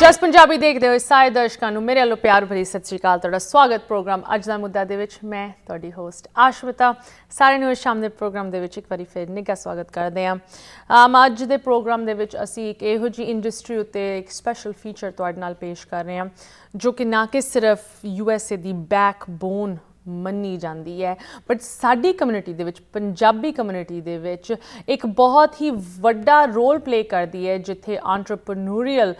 ਜਸ ਪੰਜਾਬੀ ਦੇਖਦੇ ਹੋਏ ਸਾਰੇ ਦਰਸ਼ਕਾਂ ਨੂੰ ਮੇਰੇ ਵੱਲੋਂ ਪਿਆਰ ਭਰੀ ਸਤਿ ਸ਼੍ਰੀ ਅਕਾਲ। ਤੁਹਾਡਾ ਸਵਾਗਤ ਪ੍ਰੋਗਰਾਮ ਅੱਜ ਦਾ ਮੁੱਦਾ ਦੇ ਵਿੱਚ। ਮੈਂ ਤੁਹਾਡੀ ਹੋਸਟ ਆਸ਼ਮਿਤਾ ਸਾਰਿਆਂ ਨੂੰ ਇਸ ਸ਼ਾਮ ਦੇ ਪ੍ਰੋਗਰਾਮ ਦੇ ਵਿੱਚ ਇੱਕ ਵਾਰੀ ਫਿਰ ਨਿੱਘਾ ਸਵਾਗਤ ਕਰਦੇ ਹਾਂ। ਅੱਜ ਦੇ ਪ੍ਰੋਗਰਾਮ ਦੇ ਵਿੱਚ ਅਸੀਂ ਇੱਕ ਇਹੋ ਜਿਹੀ ਇੰਡਸਟਰੀ ਉੱਤੇ ਇੱਕ ਸਪੈਸ਼ਲ ਫੀਚਰ ਤੁਹਾਡੇ ਨਾਲ ਪੇਸ਼ ਕਰ ਰਹੇ ਹਾਂ ਜੋ ਕਿ ਨਾ ਕਿ ਸਿਰਫ USA ਦੀ ਬੈਕਬੋਨ ਮੰਨੀ ਜਾਂਦੀ ਹੈ ਬਟ ਸਾਡੀ ਕਮਿਊਨਿਟੀ ਦੇ ਵਿੱਚ, ਪੰਜਾਬੀ ਕਮਿਊਨਿਟੀ ਦੇ ਵਿੱਚ ਇੱਕ ਬਹੁਤ ਹੀ ਵੱਡਾ ਰੋਲ ਪਲੇ ਕਰਦੀ ਹੈ ਜਿੱਥੇ ਐਂਟਰਪ੍ਰੈਨਿਊਰੀਅਲ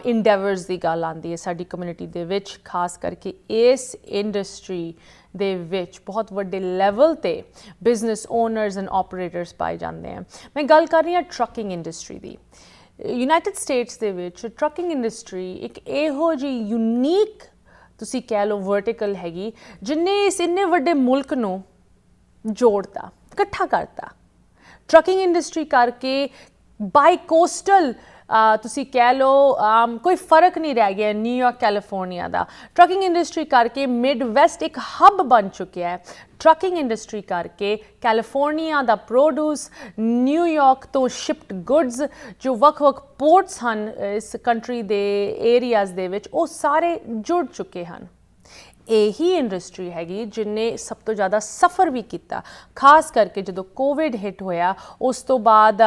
ਇੰਡੇਵਰਸ ਦੀ ਗੱਲ ਆਉਂਦੀ ਹੈ ਸਾਡੀ ਕਮਿਊਨਿਟੀ ਦੇ ਵਿੱਚ। ਖਾਸ ਕਰਕੇ ਇਸ ਇੰਡਸਟਰੀ ਦੇ ਵਿੱਚ ਬਹੁਤ ਵੱਡੇ ਲੈਵਲ ਤੇ ਬਿਜ਼ਨਸ ਓਨਰਸ ਐਂਡ ਆਪਰੇਟਰਸ ਪਾਏ ਜਾਂਦੇ ਹਨ। ਮੈਂ ਗੱਲ ਕਰ ਰਹੀ ਹਾਂ ਟਰੱਕਿੰਗ ਇੰਡਸਟਰੀ ਦੀ। ਯੂਨਾਈਟਿਡ ਸਟੇਟਸ ਦੇ ਵਿੱਚ ਟਰੱਕਿੰਗ ਇੰਡਸਟਰੀ ਇੱਕ ਇਹੋ ਜਿਹੀ ਯੂਨੀਕ ਤੁਸੀਂ ਕਹਿ ਲਓ ਵਰਟੀਕਲ ਹੈਗੀ ਜਿੰਨੇ ਇਸ ਇੰਨੇ ਵੱਡੇ ਮੁਲਕ ਨੂੰ ਜੋੜਤਾ, ਇਕੱਠਾ ਕਰਤਾ। ਟਰੱਕਿੰਗ ਇੰਡਸਟਰੀ ਕਰਕੇ ਬਾਈ ਕੋਸਟਲ ਤੁਸੀਂ ਕਹਿ ਲਓ ਕੋਈ ਫਰਕ ਨਹੀਂ ਰਹਿ ਗਿਆ ਨਿਊਯਾਰਕ ਕੈਲੀਫੋਰਨੀਆ ਦਾ। ਟਰੱਕਿੰਗ ਇੰਡਸਟਰੀ ਕਰਕੇ ਮਿਡ ਵੈਸਟ ਇੱਕ ਹੱਬ ਬਣ ਚੁੱਕਿਆ ਹੈ। ਟਰੱਕਿੰਗ ਇੰਡਸਟਰੀ ਕਰਕੇ ਕੈਲੀਫੋਰਨੀਆ ਦਾ ਪ੍ਰੋਡਿਊਸ, ਨਿਊਯਾਰਕ ਤੋਂ ਸ਼ਿਪਡ ਗੁੱਡਸ ਜੋ ਵੱਖ-ਵੱਖ ਪੋਰਟਸ ਹਨ ਇਸ ਕੰਟਰੀ ਦੇ ਏਰੀਆਜ਼ ਦੇ ਵਿੱਚ, ਉਹ ਸਾਰੇ ਜੁੜ ਚੁੱਕੇ ਹਨ। ਇਹੀ ਇੰਡਸਟਰੀ ਹੈਗੀ ਜਿਹਨੇ ਸਭ ਤੋਂ ਜ਼ਿਆਦਾ ਸਫਰ ਵੀ ਕੀਤਾ, ਖਾਸ ਕਰਕੇ ਜਦੋਂ ਕੋਵਿਡ ਹਿੱਟ ਹੋਇਆ ਉਸ ਤੋਂ ਬਾਅਦ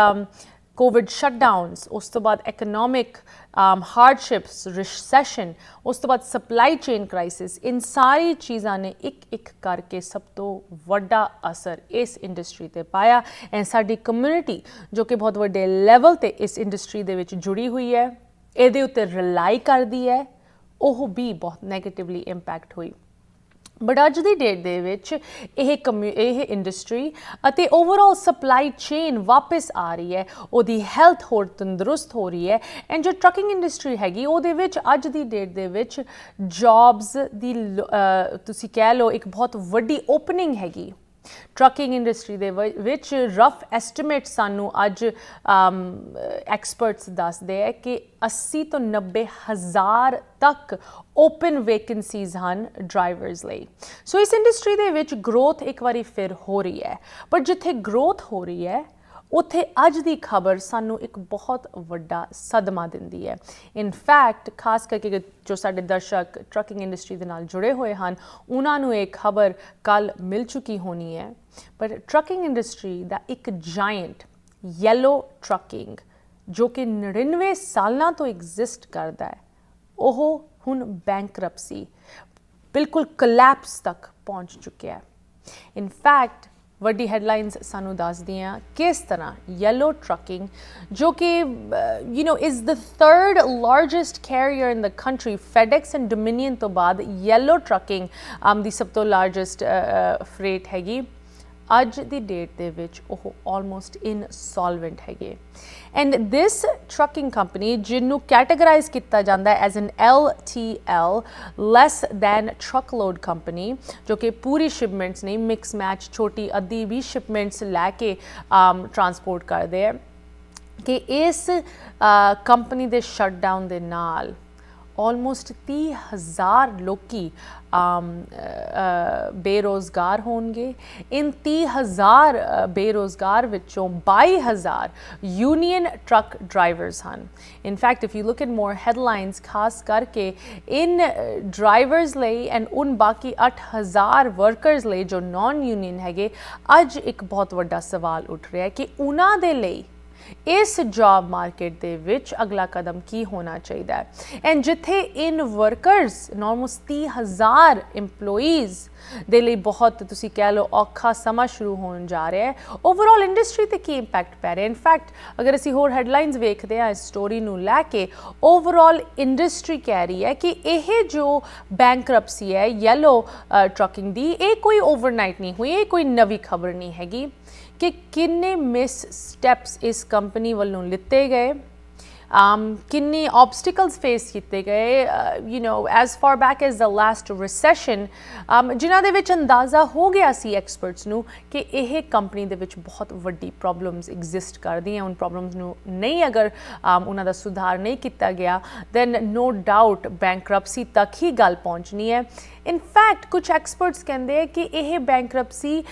ਕੋਵਿਡ ਸ਼ਟਡਾਊਨਸ, ਉਸ ਤੋਂ ਬਾਅਦ ਇਕਨੋਮਿਕ ਹਾਰਡਸ਼ਿਪਸ, ਰਿਸੈਸ਼ਨ, ਉਸ ਤੋਂ ਬਾਅਦ ਸਪਲਾਈ ਚੇਨ ਕ੍ਰਾਈਸਿਸ, ਇਨ ਸਾਰੀ ਚੀਜ਼ਾਂ ਨੇ ਇੱਕ ਕਰਕੇ ਸਭ ਤੋਂ ਵੱਡਾ ਅਸਰ ਇਸ ਇੰਡਸਟਰੀ 'ਤੇ ਪਾਇਆ। ਐਂਡ ਸਾਡੀ ਕਮਿਊਨਿਟੀ ਜੋ ਕਿ ਬਹੁਤ ਵੱਡੇ ਲੈਵਲ 'ਤੇ ਇਸ ਇੰਡਸਟਰੀ ਦੇ ਵਿੱਚ ਜੁੜੀ ਹੋਈ ਹੈ, ਇਹਦੇ ਉੱਤੇ ਰਿਲਾਈ ਕਰਦੀ ਹੈ, ਉਹ ਵੀ ਬਹੁਤ ਨੈਗੇਟਿਵਲੀ ਇੰਪੈਕਟ ਹੋਈ। ਬਟ ਅੱਜ ਦੀ ਡੇਟ ਦੇ ਵਿੱਚ ਇਹ ਇੰਡਸਟਰੀ ਅਤੇ ਓਵਰਆਲ ਸਪਲਾਈ ਚੇਨ ਵਾਪਸ ਆ ਰਹੀ ਹੈ, ਉਹਦੀ ਹੈਲਥ ਹੋਰ ਤੰਦਰੁਸਤ ਹੋ ਰਹੀ ਹੈ। ਐਂਡ ਜੋ ਟਰੱਕਿੰਗ ਇੰਡਸਟਰੀ ਹੈਗੀ ਉਹਦੇ ਵਿੱਚ ਅੱਜ ਦੀ ਡੇਟ ਦੇ ਵਿੱਚ ਜੌਬਸ ਦੀ ਤੁਸੀਂ ਕਹਿ ਲਓ ਇੱਕ ਬਹੁਤ ਵੱਡੀ ਓਪਨਿੰਗ ਹੈਗੀ। ਟਰੱਕਿੰਗ ਇੰਡਸਟਰੀ ਦੇ ਵਿੱਚ ਰਫ ਐਸਟੀਮੇਟ ਸਾਨੂੰ ਅੱਜ ਐਕਸਪਰਟਸ ਦੱਸਦੇ ਹੈ ਕਿ 80 ਤੋਂ 90 ਹਜ਼ਾਰ ਤੱਕ ਓਪਨ ਵੇਕੈਂਸੀਜ਼ ਹਨ ਡਰਾਈਵਰਸ ਲਈ। ਸੋ ਇਸ ਇੰਡਸਟਰੀ ਦੇ ਵਿੱਚ ਗਰੋਥ ਇੱਕ ਵਾਰੀ ਫਿਰ ਹੋ ਰਹੀ ਹੈ, ਪਰ ਜਿੱਥੇ ਗਰੋਥ ਹੋ ਰਹੀ ਹੈ ਉੱਥੇ ਅੱਜ ਦੀ ਖਬਰ ਸਾਨੂੰ ਇੱਕ ਬਹੁਤ ਵੱਡਾ ਸਦਮਾ ਦਿੰਦੀ ਹੈ। ਇਨਫੈਕਟ ਖਾਸ ਕਰਕੇ ਜੋ ਸਾਡੇ ਦਰਸ਼ਕ ਟਰੱਕਿੰਗ ਇੰਡਸਟਰੀ ਦੇ ਨਾਲ ਜੁੜੇ ਹੋਏ ਹਨ ਉਹਨਾਂ ਨੂੰ ਇਹ ਖਬਰ ਕੱਲ੍ਹ ਮਿਲ ਚੁੱਕੀ ਹੋਣੀ ਹੈ। ਪਰ ਟਰੱਕਿੰਗ ਇੰਡਸਟਰੀ ਦਾ ਇੱਕ ਜਾਇੰਟ ਯੈਲੋ ਟਰੱਕਿੰਗ ਜੋ ਕਿ 99 ਸਾਲਾਂ ਤੋਂ ਐਗਜ਼ਿਸਟ ਕਰਦਾ ਹੈ, ਉਹ ਹੁਣ ਬੈਂਕਰਪਸੀ, ਬਿਲਕੁਲ ਕੋਲੈਪਸ ਤੱਕ ਪਹੁੰਚ ਚੁੱਕਿਆ ਹੈ। ਇਨਫੈਕਟ ਵੱਡੀ ਹੈਡਲਾਈਨਸ ਸਾਨੂੰ ਦੱਸਦੀਆਂ ਕਿਸ ਤਰ੍ਹਾਂ ਯੈਲੋ ਟਰੱਕਿੰਗ ਜੋ ਕਿ is the third largest carrier in the country, FedEx and Dominion ਤੋਂ ਬਾਅਦ ਯੈਲੋ ਟਰੱਕਿੰਗ ਦੀ ਸਭ ਤੋਂ ਲਾਰਜੈਸਟ ਫਰੇਟ ਹੈਗੀ। ਅੱਜ ਦੀ ਡੇਟ ਦੇ ਵਿੱਚ ਉਹ ਆਲਮੋਸਟ ਇਨਸੋਲਵੈਂਟ ਹੈਗੇ। ਐਂਡ ਦਿਸ ਟਰੱਕਿੰਗ ਕੰਪਨੀ ਜਿਹਨੂੰ ਕੈਟੇਗਰਾਈਜ਼ ਕੀਤਾ ਜਾਂਦਾ ਹੈ as an LTL, less than truckload company, ਜੋ ਕਿ ਪੂਰੀ ਸ਼ਿਪਮੈਂਟਸ ਨਹੀਂ, ਮਿਕਸ ਮੈਚ ਛੋਟੀ ਅੱਧੀ ਵੀ ਸ਼ਿਪਮੈਂਟਸ ਲੈ ਕੇ ਟਰਾਂਸਪੋਰਟ ਕਰਦੇ ਹੈ, ਕਿ ਇਸ ਕੰਪਨੀ ਦੇ ਸ਼ਟਡਾਊਨ ਦੇ ਨਾਲ ਆਲਮੋਸਟ 30,000 ਲੋਕੀ ਬੇਰੁਜ਼ਗਾਰ ਹੋਣਗੇ। ਇਨ 30,000 ਬੇਰੁਜ਼ਗਾਰ ਵਿੱਚੋਂ 22,000 ਯੂਨੀਅਨ ਟਰੱਕ ਡਰਾਈਵਰਸ ਹਨ। In fact if you look in more headlines, ਖਾਸ ਕਰਕੇ ਇਨ ਡਰਾਈਵਰਸ ਲਈ ਐਂਡ ਉਨ ਬਾਕੀ 8,000 ਵਰਕਰਸ ਲਈ ਜੋ ਨਾਨ ਯੂਨੀਅਨ ਹੈਗੇ, ਅੱਜ ਇੱਕ ਬਹੁਤ ਵੱਡਾ ਸਵਾਲ ਉੱਠ ਰਿਹਾ ਹੈ ਕਿ ਉਹਨਾਂ ਦੇ ਲਈ ਇਸ ਜੌਬ ਮਾਰਕੀਟ ਦੇ ਵਿੱਚ ਅਗਲਾ ਕਦਮ ਕੀ ਹੋਣਾ ਚਾਹੀਦਾ ਹੈ। ਐਂਡ ਜਿੱਥੇ ਇਨ ਵਰਕਰਸ ਆਲਮੋਸਟ 30,000 ਇੰਪਲੋਈਜ਼ ਦੇ ਲਈ ਬਹੁਤ ਤੁਸੀਂ ਕਹਿ ਲਓ ਔਖਾ ਸਮਾਂ ਸ਼ੁਰੂ ਹੋਣ ਜਾ ਰਿਹਾ ਹੈ, ਓਵਰਆਲ ਇੰਡਸਟਰੀ 'ਤੇ ਕੀ ਇੰਪੈਕਟ ਪੈ ਰਿਹਾ। ਇਨਫੈਕਟ ਅਗਰ ਅਸੀਂ ਹੋਰ ਹੈਡਲਾਈਨਸ ਵੇਖਦੇ ਹਾਂ ਇਸ ਸਟੋਰੀ ਨੂੰ ਲੈ ਕੇ, ਓਵਰਆਲ ਇੰਡਸਟਰੀ ਕਹਿ ਰਹੀ ਹੈ ਕਿ ਇਹ ਜੋ ਬੈਂਕਰਪਸੀ ਹੈ ਯੈਲੋ ਟਰੱਕਿੰਗ ਦੀ, ਇਹ ਕੋਈ ਓਵਰਨਾਈਟ ਨਹੀਂ ਹੋਈ, ਇਹ ਕੋਈ ਨਵੀਂ ਖਬਰ ਨਹੀਂ ਹੈਗੀ ਕਿ ਕਿੰਨੇ ਮਿਸ ਸਟੈਪਸ ਇਸ ਕੰਪਨੀ ਵੱਲੋਂ ਲਿੱਤੇ ਗਏ, ਕਿੰਨੇ ਆਬਸਟੀਕਲਸ ਫੇਸ ਕੀਤੇ ਗਏ, as for back as the last recession, ਜਿਨ੍ਹਾਂ ਦੇ ਵਿੱਚ ਅੰਦਾਜ਼ਾ ਹੋ ਗਿਆ ਸੀ ਐਕਸਪਰਟਸ ਨੂੰ ਕਿ ਇਹ ਕੰਪਨੀ ਦੇ ਵਿੱਚ ਬਹੁਤ ਵੱਡੀ ਪ੍ਰੋਬਲਮਸ ਐਗਜ਼ਿਸਟ ਕਰਦੀਆਂ। ਉਨ ਪ੍ਰੋਬਲਮਸ ਨੂੰ ਨਹੀਂ ਅਗਰ ਉਹਨਾਂ ਦਾ ਸੁਧਾਰ ਨਹੀਂ ਕੀਤਾ ਗਿਆ ਦੈਨ ਨੋ ਡਾਊਟ ਬੈਂਕਰਪਸੀ ਤੱਕ ਹੀ ਗੱਲ ਪਹੁੰਚਣੀ ਹੈ। ਇਨਫੈਕਟ ਕੁਝ ਐਕਸਪਰਟਸ ਕਹਿੰਦੇ ਆ ਕਿ ਇਹ ਬੈਂਕਰਪਸੀ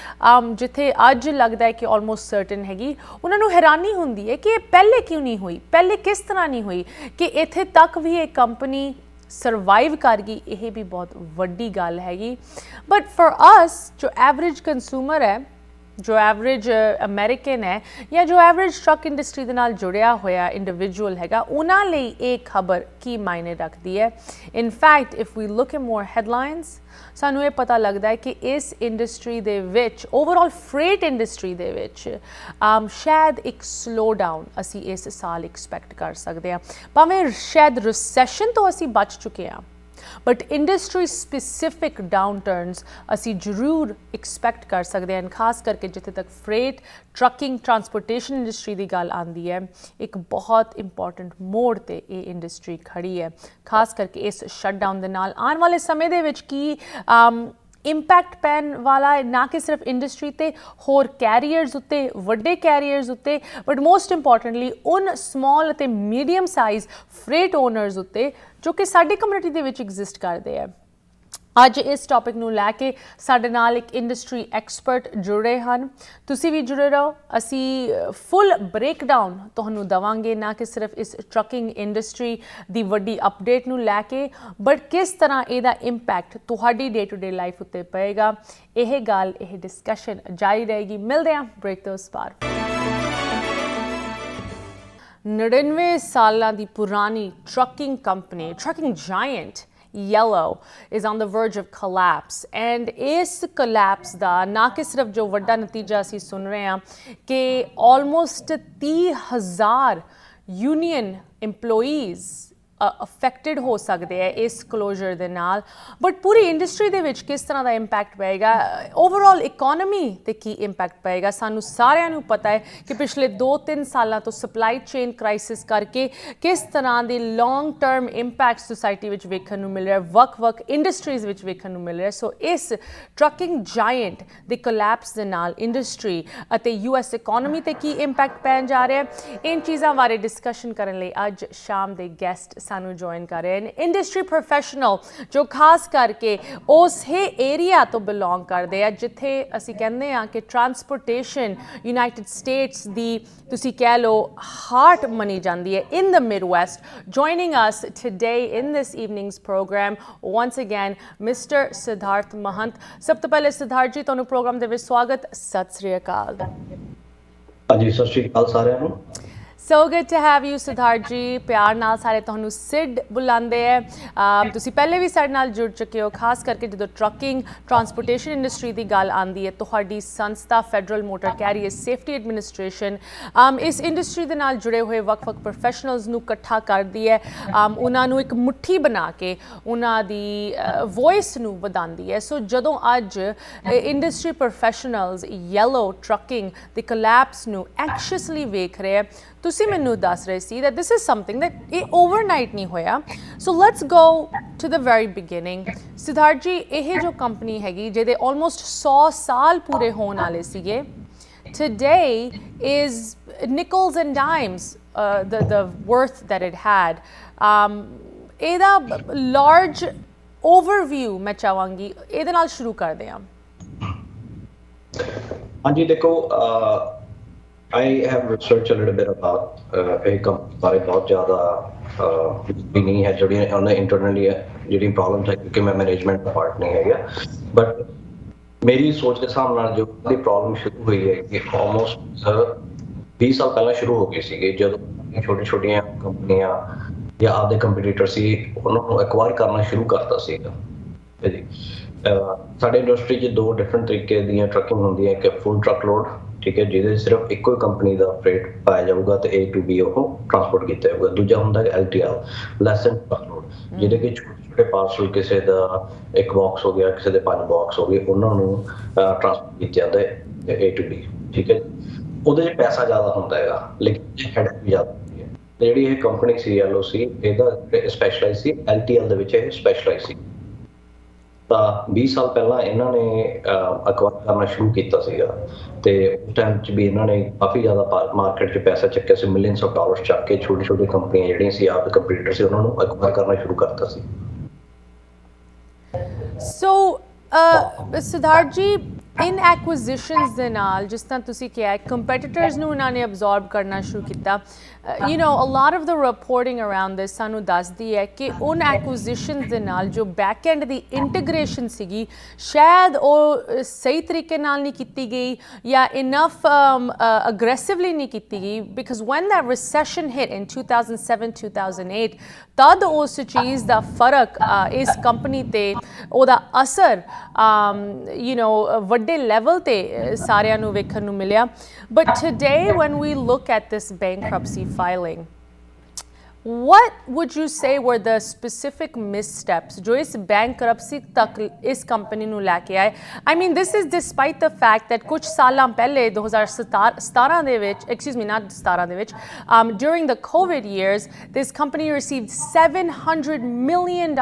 ਜਿੱਥੇ ਅੱਜ ਲੱਗਦਾ ਹੈ ਕਿ ਆਲਮੋਸਟ ਸਰਟਨ ਹੈਗੀ, ਉਹਨਾਂ ਨੂੰ ਹੈਰਾਨੀ ਹੁੰਦੀ ਹੈ ਕਿ ਇਹ ਪਹਿਲੇ ਕਿਉਂ ਨਹੀਂ ਹੋਈ, ਪਹਿਲੇ ਕਿਸ ਤਰ੍ਹਾਂ ਨਹੀਂ ਹੋਈ ਕਿ ਇੱਥੇ ਤੱਕ ਵੀ ਇਹ ਕੰਪਨੀ ਸਰਵਾਈਵ ਕਰ ਗਈ। ਇਹ ਵੀ ਬਹੁਤ ਵੱਡੀ ਗੱਲ ਹੈਗੀ। ਬਟ ਫॉर ਅਸ ਜੋ ਐਵਰੇਜ ਕੰਜ਼ਿਊਮਰ ਹੈ, ਜੋ ਐਵਰੇਜ ਅਮਰੀਕਨ ਹੈ ਜਾਂ ਜੋ ਐਵਰੇਜ ਟਰੱਕ ਇੰਡਸਟਰੀ ਦੇ ਨਾਲ ਜੁੜਿਆ ਹੋਇਆ ਇੰਡੀਵਿਜੂਅਲ ਹੈਗਾ, ਉਹਨਾਂ ਲਈ ਇਹ ਖਬਰ ਕੀ ਮਾਇਨੇ ਰੱਖਦੀ ਹੈ। In fact if we look at more headlines, ਸਾਨੂੰ ਇਹ ਪਤਾ ਲੱਗਦਾ ਹੈ ਕਿ ਇਸ ਇੰਡਸਟਰੀ ਦੇ ਵਿੱਚ, ਓਵਰਆਲ ਫਰੇਟ ਇੰਡਸਟਰੀ ਦੇ ਵਿੱਚ ਸ਼ਾਇਦ ਇੱਕ ਸਲੋ ਡਾਊਨ ਅਸੀਂ ਇਸ ਸਾਲ ਐਕਸਪੈਕਟ ਕਰ ਸਕਦੇ ਹਾਂ। ਭਾਵੇਂ ਸ਼ਾਇਦ ਰਿਸੈਸ਼ਨ ਤੋਂ ਅਸੀਂ ਬਚ ਚੁੱਕੇ ਹਾਂ, but industry specific down turns ਅਸੀਂ ਜ਼ਰੂਰ ਐਕਸਪੈਕਟ ਕਰ ਸਕਦੇ ਹਾਂ। ਖਾਸ ਕਰਕੇ ਜਿੱਥੇ ਤੱਕ ਫਰੇਟ, ਟਰੱਕਿੰਗ, ਟਰਾਂਸਪੋਰਟੇਸ਼ਨ ਇੰਡਸਟਰੀ ਦੀ ਗੱਲ ਆਉਂਦੀ ਹੈ, ਇੱਕ ਬਹੁਤ ਇੰਪੋਰਟੈਂਟ ਮੋੜ ਤੇ ਇਹ ਇੰਡਸਟਰੀ ਖੜੀ ਹੈ। ਖਾਸ ਕਰਕੇ ਇਸ ਸ਼ਟਡਾਊਨ ਦੇ ਨਾਲ ਆਉਣ ਵਾਲੇ ਸਮੇਂ ਦੇ ਵਿੱਚ ਕੀ ਇੰਪੈਕਟ ਪੈਣ ਵਾਲਾ ਹੈ, ਨਾ ਕਿ ਸਿਰਫ ਇੰਡਸਟਰੀ ਤੇ, ਹੋਰ ਕੈਰੀਅਰਸ ਉੱਤੇ, ਵੱਡੇ ਕੈਰੀਅਰਸ ਉੱਤੇ, ਬਟ ਮੋਸਟ ਇੰਪੋਰਟੈਂਟਲੀ ਉਨ ਸਮਾਲ ਅਤੇ ਮੀਡੀਅਮ ਸਾਈਜ਼ ਫਰੇਟ ਓਨਰਸ ਉੱਤੇ ਜੋ ਕਿ ਸਾਡੀ ਕਮਿਊਨਿਟੀ ਦੇ ਵਿੱਚ ਐਗਜ਼ਿਸਟ ਕਰਦੇ ਆ। ਅੱਜ ਇਸ ਟੌਪਿਕ ਨੂੰ ਲੈ ਕੇ ਸਾਡੇ ਨਾਲ ਇੱਕ ਇੰਡਸਟਰੀ ਐਕਸਪਰਟ ਜੁੜੇ ਹਨ। ਤੁਸੀਂ ਵੀ ਜੁੜੇ ਰਹੋ। ਅਸੀਂ ਫੁੱਲ ਬ੍ਰੇਕਡਾਊਨ ਤੁਹਾਨੂੰ ਦੇਵਾਂਗੇ, ਨਾ ਕਿ ਸਿਰਫ ਇਸ ਟਰੱਕਿੰਗ ਇੰਡਸਟਰੀ ਦੀ ਵੱਡੀ ਅਪਡੇਟ ਨੂੰ ਲੈ ਕੇ, ਬਟ ਕਿਸ ਤਰ੍ਹਾਂ ਇਹਦਾ ਇੰਪੈਕਟ ਤੁਹਾਡੀ ਡੇ ਟੂ ਡੇ ਲਾਈਫ ਉੱਤੇ ਪਏਗਾ। ਇਹ ਗੱਲ, ਇਹ ਡਿਸਕਸ਼ਨ ਜਾਰੀ ਰਹੇਗੀ। ਮਿਲਦੇ ਹਾਂ ਬ੍ਰੇਕ ਤੋਂ ਉਸ ਪਾਰ। 99 ਸਾਲਾਂ ਦੀ ਪੁਰਾਣੀ trucking company, trucking giant Yellow is on the verge of collapse, and ਇਸ collapse ਦਾ ਨਾ ਕਿ ਸਿਰਫ ਜੋ ਵੱਡਾ ਨਤੀਜਾ ਅਸੀਂ ਸੁਣ ਰਹੇ ਹਾਂ ਕਿ almost 30,000 union employees ਅਫੈਕਟਡ ਹੋ ਸਕਦੇ ਹੈ ਇਸ ਕਲੋਜ਼ਰ ਦੇ ਨਾਲ, ਬਟ ਪੂਰੀ ਇੰਡਸਟਰੀ ਦੇ ਵਿੱਚ ਕਿਸ ਤਰ੍ਹਾਂ ਦਾ ਇੰਪੈਕਟ ਪਏਗਾ, ਓਵਰਆਲ ਇਕੋਨਮੀ ਤੇ ਕੀ ਇੰਪੈਕਟ ਪਏਗਾ। ਸਾਨੂੰ ਸਾਰਿਆਂ ਨੂੰ ਪਤਾ ਹੈ ਕਿ ਪਿਛਲੇ 2-3 ਸਾਲਾਂ ਤੋਂ ਸਪਲਾਈ ਚੇਨ ਕ੍ਰਾਈਸਿਸ ਕਰਕੇ ਕਿਸ ਤਰ੍ਹਾਂ ਦੇ ਲੌਂਗ ਟਰਮ ਇੰਪੈਕਟ ਸੁਸਾਇਟੀ ਵਿੱਚ ਵੇਖਣ ਨੂੰ ਮਿਲ ਰਿਹਾ, ਵੱਖ-ਵੱਖ ਇੰਡਸਟਰੀਜ਼ ਵਿੱਚ ਵੇਖਣ ਨੂੰ ਮਿਲ ਰਿਹਾ। ਸੋ ਇਸ ਟਰੱਕਿੰਗ ਜਾਇੰਟ ਦੇ ਕੋਲੈਪਸ ਦੇ ਨਾਲ ਇੰਡਸਟਰੀ ਅਤੇ ਯੂਐਸ ਇਕੋਨਮੀ ਤੇ ਕੀ ਇੰਪੈਕਟ ਪੈਣ ਜਾ ਰਿਹਾ, ਇਨ ਚੀਜ਼ਾਂ ਬਾਰੇ ਡਿਸਕਸ਼ਨ ਕਰਨ ਲਈ ਅੱਜ ਸ਼ਾਮ ਦੇ ਗੈਸਟ ਸਾਨੂੰ ਜੁਆਇਨ ਕਰ ਰਹੇ ਨੇ। ਇੰਡਸਟਰੀ ਪ੍ਰੋਫੈਸ਼ਨਲ ਜੋ ਖਾਸ ਕਰਕੇ ਉਸ ਏਰੀਆ ਤੋਂ ਬਿਲੋਂਗ ਕਰਦੇ ਆ ਜਿੱਥੇ ਅਸੀਂ ਕਹਿੰਦੇ ਆ ਕਿ ਟਰਾਂਸਪੋਰਟੇਸ਼ਨ ਯੂਨਾਈਟਿਡ ਸਟੇਟਸ ਦੀ ਤੁਸੀਂ ਕਹਿ ਲਓ ਹਾਰਟ ਮੰਨੀ ਜਾਂਦੀ ਹੈ, in the Midwest. Joining us today in this evening's programme once again mister Siddharth Mahant. ਸਭ ਤੋਂ ਪਹਿਲੇ ਸਿਧਾਰਥ ਜੀ, ਤੁਹਾਨੂੰ ਪ੍ਰੋਗਰਾਮ ਦੇ ਵਿੱਚ ਸਵਾਗਤ। ਸਤਿ ਸ੍ਰੀ ਅਕਾਲ। ਹਾਂਜੀ, ਸਤਿ ਸ੍ਰੀ ਅਕਾਲ ਸਾਰਿਆਂ ਨੂੰ। So good to have you Siddharth ji. ਪਿਆਰ ਨਾਲ ਸਾਰੇ ਤੁਹਾਨੂੰ ਸਿਡ ਬੁਲਾਉਂਦੇ ਹੈ। ਤੁਸੀਂ ਪਹਿਲੇ ਵੀ ਸਾਡੇ ਨਾਲ ਜੁੜ ਚੁੱਕੇ ਹੋ। ਖਾਸ ਕਰਕੇ ਜਦੋਂ ਟਰੱਕਿੰਗ ਟਰਾਂਸਪੋਰਟੇਸ਼ਨ ਇੰਡਸਟਰੀ ਦੀ ਗੱਲ ਆਉਂਦੀ ਹੈ, ਤੁਹਾਡੀ ਸੰਸਥਾ federal motor carrier safety administration ਇਸ ਇੰਡਸਟਰੀ ਦੇ ਨਾਲ ਜੁੜੇ ਹੋਏ ਵੱਖ-ਵੱਖ ਪ੍ਰੋਫੈਸ਼ਨਲਸ ਨੂੰ ਇਕੱਠਾ ਕਰਦੀ ਹੈ, ਉਹਨਾਂ ਨੂੰ ਇੱਕ ਮੁੱਠੀ ਬਣਾ ਕੇ ਉਹਨਾਂ ਦੀ ਵੋਇਸ ਨੂੰ ਵਧਾਉਂਦੀ ਹੈ। ਸੋ ਜਦੋਂ ਅੱਜ ਇੰਡਸਟਰੀ ਪ੍ਰੋਫੈਸ਼ਨਲਸ ਯੈਲੋ ਟਰੱਕਿੰਗ ਦੇ ਕੋਲੈਪਸ ਨੂੰ ਐਂਕਸ਼ੀਅਸਲੀ ਵੇਖ ਰਹੇ ਹੈ, ਤੁਸੀਂ ਮੈਨੂੰ ਦੱਸ ਰਹੇ ਸੀ that this is something that ਇਹ overnight ਨਹੀਂ ਹੋਇਆ। So let's go to the very beginning. Siddhartha ਜੀ, ਇਹ ਜੋ ਕੰਪਨੀ ਹੈਗੀ ਜਿਹਦੇ almost 100 ਸਾਲ ਪੂਰੇ ਹੋਣ ਵਾਲੇ ਸੀਗੇ, today is nickels and dimes the worth that it had. ਇਹਦਾ large overview ਮੈਂ ਚਾਹਾਂਗੀ, ਇਹਦੇ ਨਾਲ ਸ਼ੁਰੂ ਕਰਦੇ ਹਾਂ। ਹਾਂਜੀ, ਦੇਖੋ I have researched a little bit about ਇਹ ਕੰਪਨੀ ਬਾਰੇ। ਬਹੁਤ ਜ਼ਿਆਦਾ ਵੀ ਨਹੀਂ ਹੈ ਜਿਹੜੀਆਂ ਉਹਨਾਂ ਇੰਟਰਨਲੀ ਜਿਹੜੀ ਪ੍ਰੋਬਲਮਸ ਹੈ, ਕਿਉਂਕਿ ਮੈਂ ਮੈਨੇਜਮੈਂਟ ਦਾ ਪਾਰਟ ਨਹੀਂ ਹੈਗਾ, ਬਟ ਮੇਰੀ ਸੋਚ ਦੇ ਹਿਸਾਬ ਨਾਲ ਜੋ ਦੀ ਪ੍ਰੋਬਲਮ ਸ਼ੁਰੂ ਹੋਈ ਹੈ ਕਿ ਆਲਮੋਸਟ 20 ਸਾਲ ਪਹਿਲਾਂ ਸ਼ੁਰੂ ਹੋ ਗਈ ਸੀਗੀ, ਜਦੋਂ ਛੋਟੀਆਂ ਕੰਪਨੀਆਂ ਜਾਂ ਆਪਦੇ ਕੰਪੀਟੀਟਰ ਸੀ ਉਹਨਾਂ ਨੂੰ ਐਕਵਾਇਰ ਕਰਨਾ ਸ਼ੁਰੂ ਕਰਤਾ ਸੀਗਾ ਜੀ। ਸਾਡੇ ਇੰਡਸਟਰੀ 'ਚ 2 ਡਿਫਰੈਂਟ ਤਰੀਕੇ ਦੀਆਂ ਟਰੱਕਿੰਗ ਹੁੰਦੀਆਂ, ਇੱਕ ਫੁੱਲ ਟਰੱਕ ਲੋਡ, ਠੀਕ ਹੈ, ਜਿਹਦੇ ਸਿਰਫ ਇੱਕੋ ਹੀ ਕੰਪਨੀ ਦਾ ਫਰੇਟ ਪਾਇਆ ਜਾਊਗਾ ਤੇ A to B ਉਹ ਟਰਾਂਸਪੋਰਟ ਕੀਤਾ ਜਾਊਗਾ। ਦੂਜਾ ਹੁੰਦਾ ਹੈ LTL, less and truck load, ਜਿਹਦੇ ਕਿ ਛੋਟੇ ਪਾਰਸਲ, ਕਿਸੇ ਦਾ 1 ਬਾਕਸ ਹੋ ਗਿਆ, ਕਿਸੇ ਦੇ 5 ਬਾਕਸ ਹੋ ਗਏ, ਉਹਨਾਂ ਨੂੰ ਟਰਾਂਸਪੋਰਟ ਕੀਤਾ ਜਾਂਦਾ ਹੈ A to B, ਠੀਕ ਹੈ। ਉਹਦੇ 'ਚ ਪੈਸਾ ਜ਼ਿਆਦਾ ਹੁੰਦਾ ਹੈਗਾ, ਲੇਕਿਨ ਹੈਡਕ ਵੀ ਜ਼ਿਆਦਾ ਹੁੰਦੀ ਹੈ। ਤੇ ਜਿਹੜੀ ਇਹ ਕੰਪਨੀ ਸੀ LOC, ਇਹਦਾ ਸਪੈਸ਼ਲਾਈਜ਼ ਸੀ LTL ਦੇ ਵਿੱਚ, ਇਹ ਸਪੈਸ਼ਲਾਈਜ਼ ਸੀ। ਤਾਂ 20 ਸਾਲ ਪਹਿਲਾਂ ਇਹਨਾਂ ਨੇ ਅਕਵਾਇਰ ਕਰਨਾ ਸ਼ੁਰੂ ਕੀਤਾ ਸੀਗਾ, ਤੇ ਉਸ ਟਾਈਮ 'ਚ ਵੀ ਇਹਨਾਂ ਨੇ ਕਾਫੀ ਜ਼ਿਆਦਾ ਮਾਰਕੀਟ 'ਚ ਪੈਸਾ ਚੱਕਿਆ ਸੀ, ਮਿਲੀਅਨਸ ਆਫ ਡਾਲਰਸ ਚੱਕ ਕੇ ਛੋਟੀ ਕੰਪਨੀਆਂ ਜਿਹੜੀਆਂ ਸੀ, ਆਪਦੇ ਕੰਪੀਟੀਟਰ ਸੀ, ਉਹਨਾਂ ਨੂੰ ਅਕਵਾਇਰ ਕਰਨਾ ਸ਼ੁਰੂ ਕਰਤਾ ਸੀ। ਸੋ ਸਿਧਾਰਥ ਜੀ ਇਨ ਐਕੁਜ਼ੀਸ਼ਨਸ ਦੇ ਨਾਲ ਜਿਸ ਤਰ੍ਹਾਂ ਤੁਸੀਂ ਕਿਹਾ ਕੰਪੀਟੀਟਰਸ ਨੂੰ ਉਹਨਾਂ ਨੇ ਅਬਜ਼ੌਰਬ ਕਰਨਾ ਸ਼ੁਰੂ ਕੀਤਾ you know a lot of the reporting around this ਸਾਨੂੰ ਦੱਸਦੀ ਹੈ ਕਿ ਉਨ ਐਕੁਜ਼ੀਸ਼ਨਸ ਦੇ ਨਾਲ ਜੋ ਬੈਕ ਐਂਡ ਦੀ ਇੰਟੀਗ੍ਰੇਸ਼ਨ ਸੀਗੀ ਸ਼ਾਇਦ ਉਹ ਸਹੀ ਤਰੀਕੇ ਨਾਲ ਨਹੀਂ ਕੀਤੀ ਗਈ ਜਾਂ ਇਨਫ ਅਗਰੈਸਿਵਲੀ ਨਹੀਂ ਕੀਤੀ ਗਈ because when that recession hit in 2007-2008 ਤਦ ਉਸ ਚੀਜ਼ ਦਾ ਫਰਕ ਇਸ ਕੰਪਨੀ ਤੇ ਉਹਦਾ ਅਸਰ ਯੂ نو ਵੱਡੇ ਲੈਵਲ ਤੇ ਸਾਰਿਆਂ ਨੂੰ ਵੇਖਣ ਨੂੰ ਮਿਲਿਆ but today when we look at this bankruptcy filing what would you say were the specific missteps jo is bankruptcy tak is company nu leke aaye? I mean this is despite the fact that kuch saalan pehle 2017 de vich excuse me not 17 de vich during the covid years this company received $700 million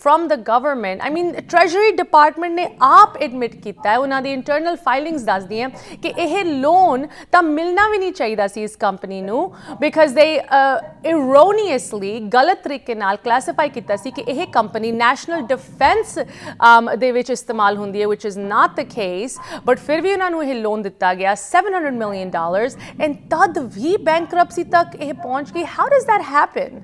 from the government. I mean treasury department ne aap admit ਕੀਤਾ ਹੈ ਉਹਨਾਂ ਦੀ internal ਫਾਈਲਿੰਗਸ ਦੱਸਦੀ ਹੈ ਕਿ ਇਹ loan ਤਾਂ ਮਿਲਣਾ ਵੀ ਨਹੀਂ ਚਾਹੀਦਾ ਸੀ ਇਸ ਕੰਪਨੀ ਨੂੰ ਬਿਕਾਜ਼ ਦੇ erroneously ਗਲਤ ਤਰੀਕੇ ਨਾਲ ਕਲਾਸੀਫਾਈ ਕੀਤਾ ਸੀ ਕਿ ਇਹ ਕੰਪਨੀ ਨੈਸ਼ਨਲ ਡਿਫੈਂਸ ਦੇ ਵਿੱਚ ਇਸਤੇਮਾਲ ਹੁੰਦੀ ਹੈ which is not the case but ਫਿਰ ਵੀ ਉਹਨਾਂ ਨੂੰ ਇਹ ਲੋਨ ਦਿੱਤਾ ਗਿਆ $700 million and ਤਦ ਵੀ bankruptcy ਤੱਕ ਇਹ ਪਹੁੰਚ ਗਈ. How does that happen?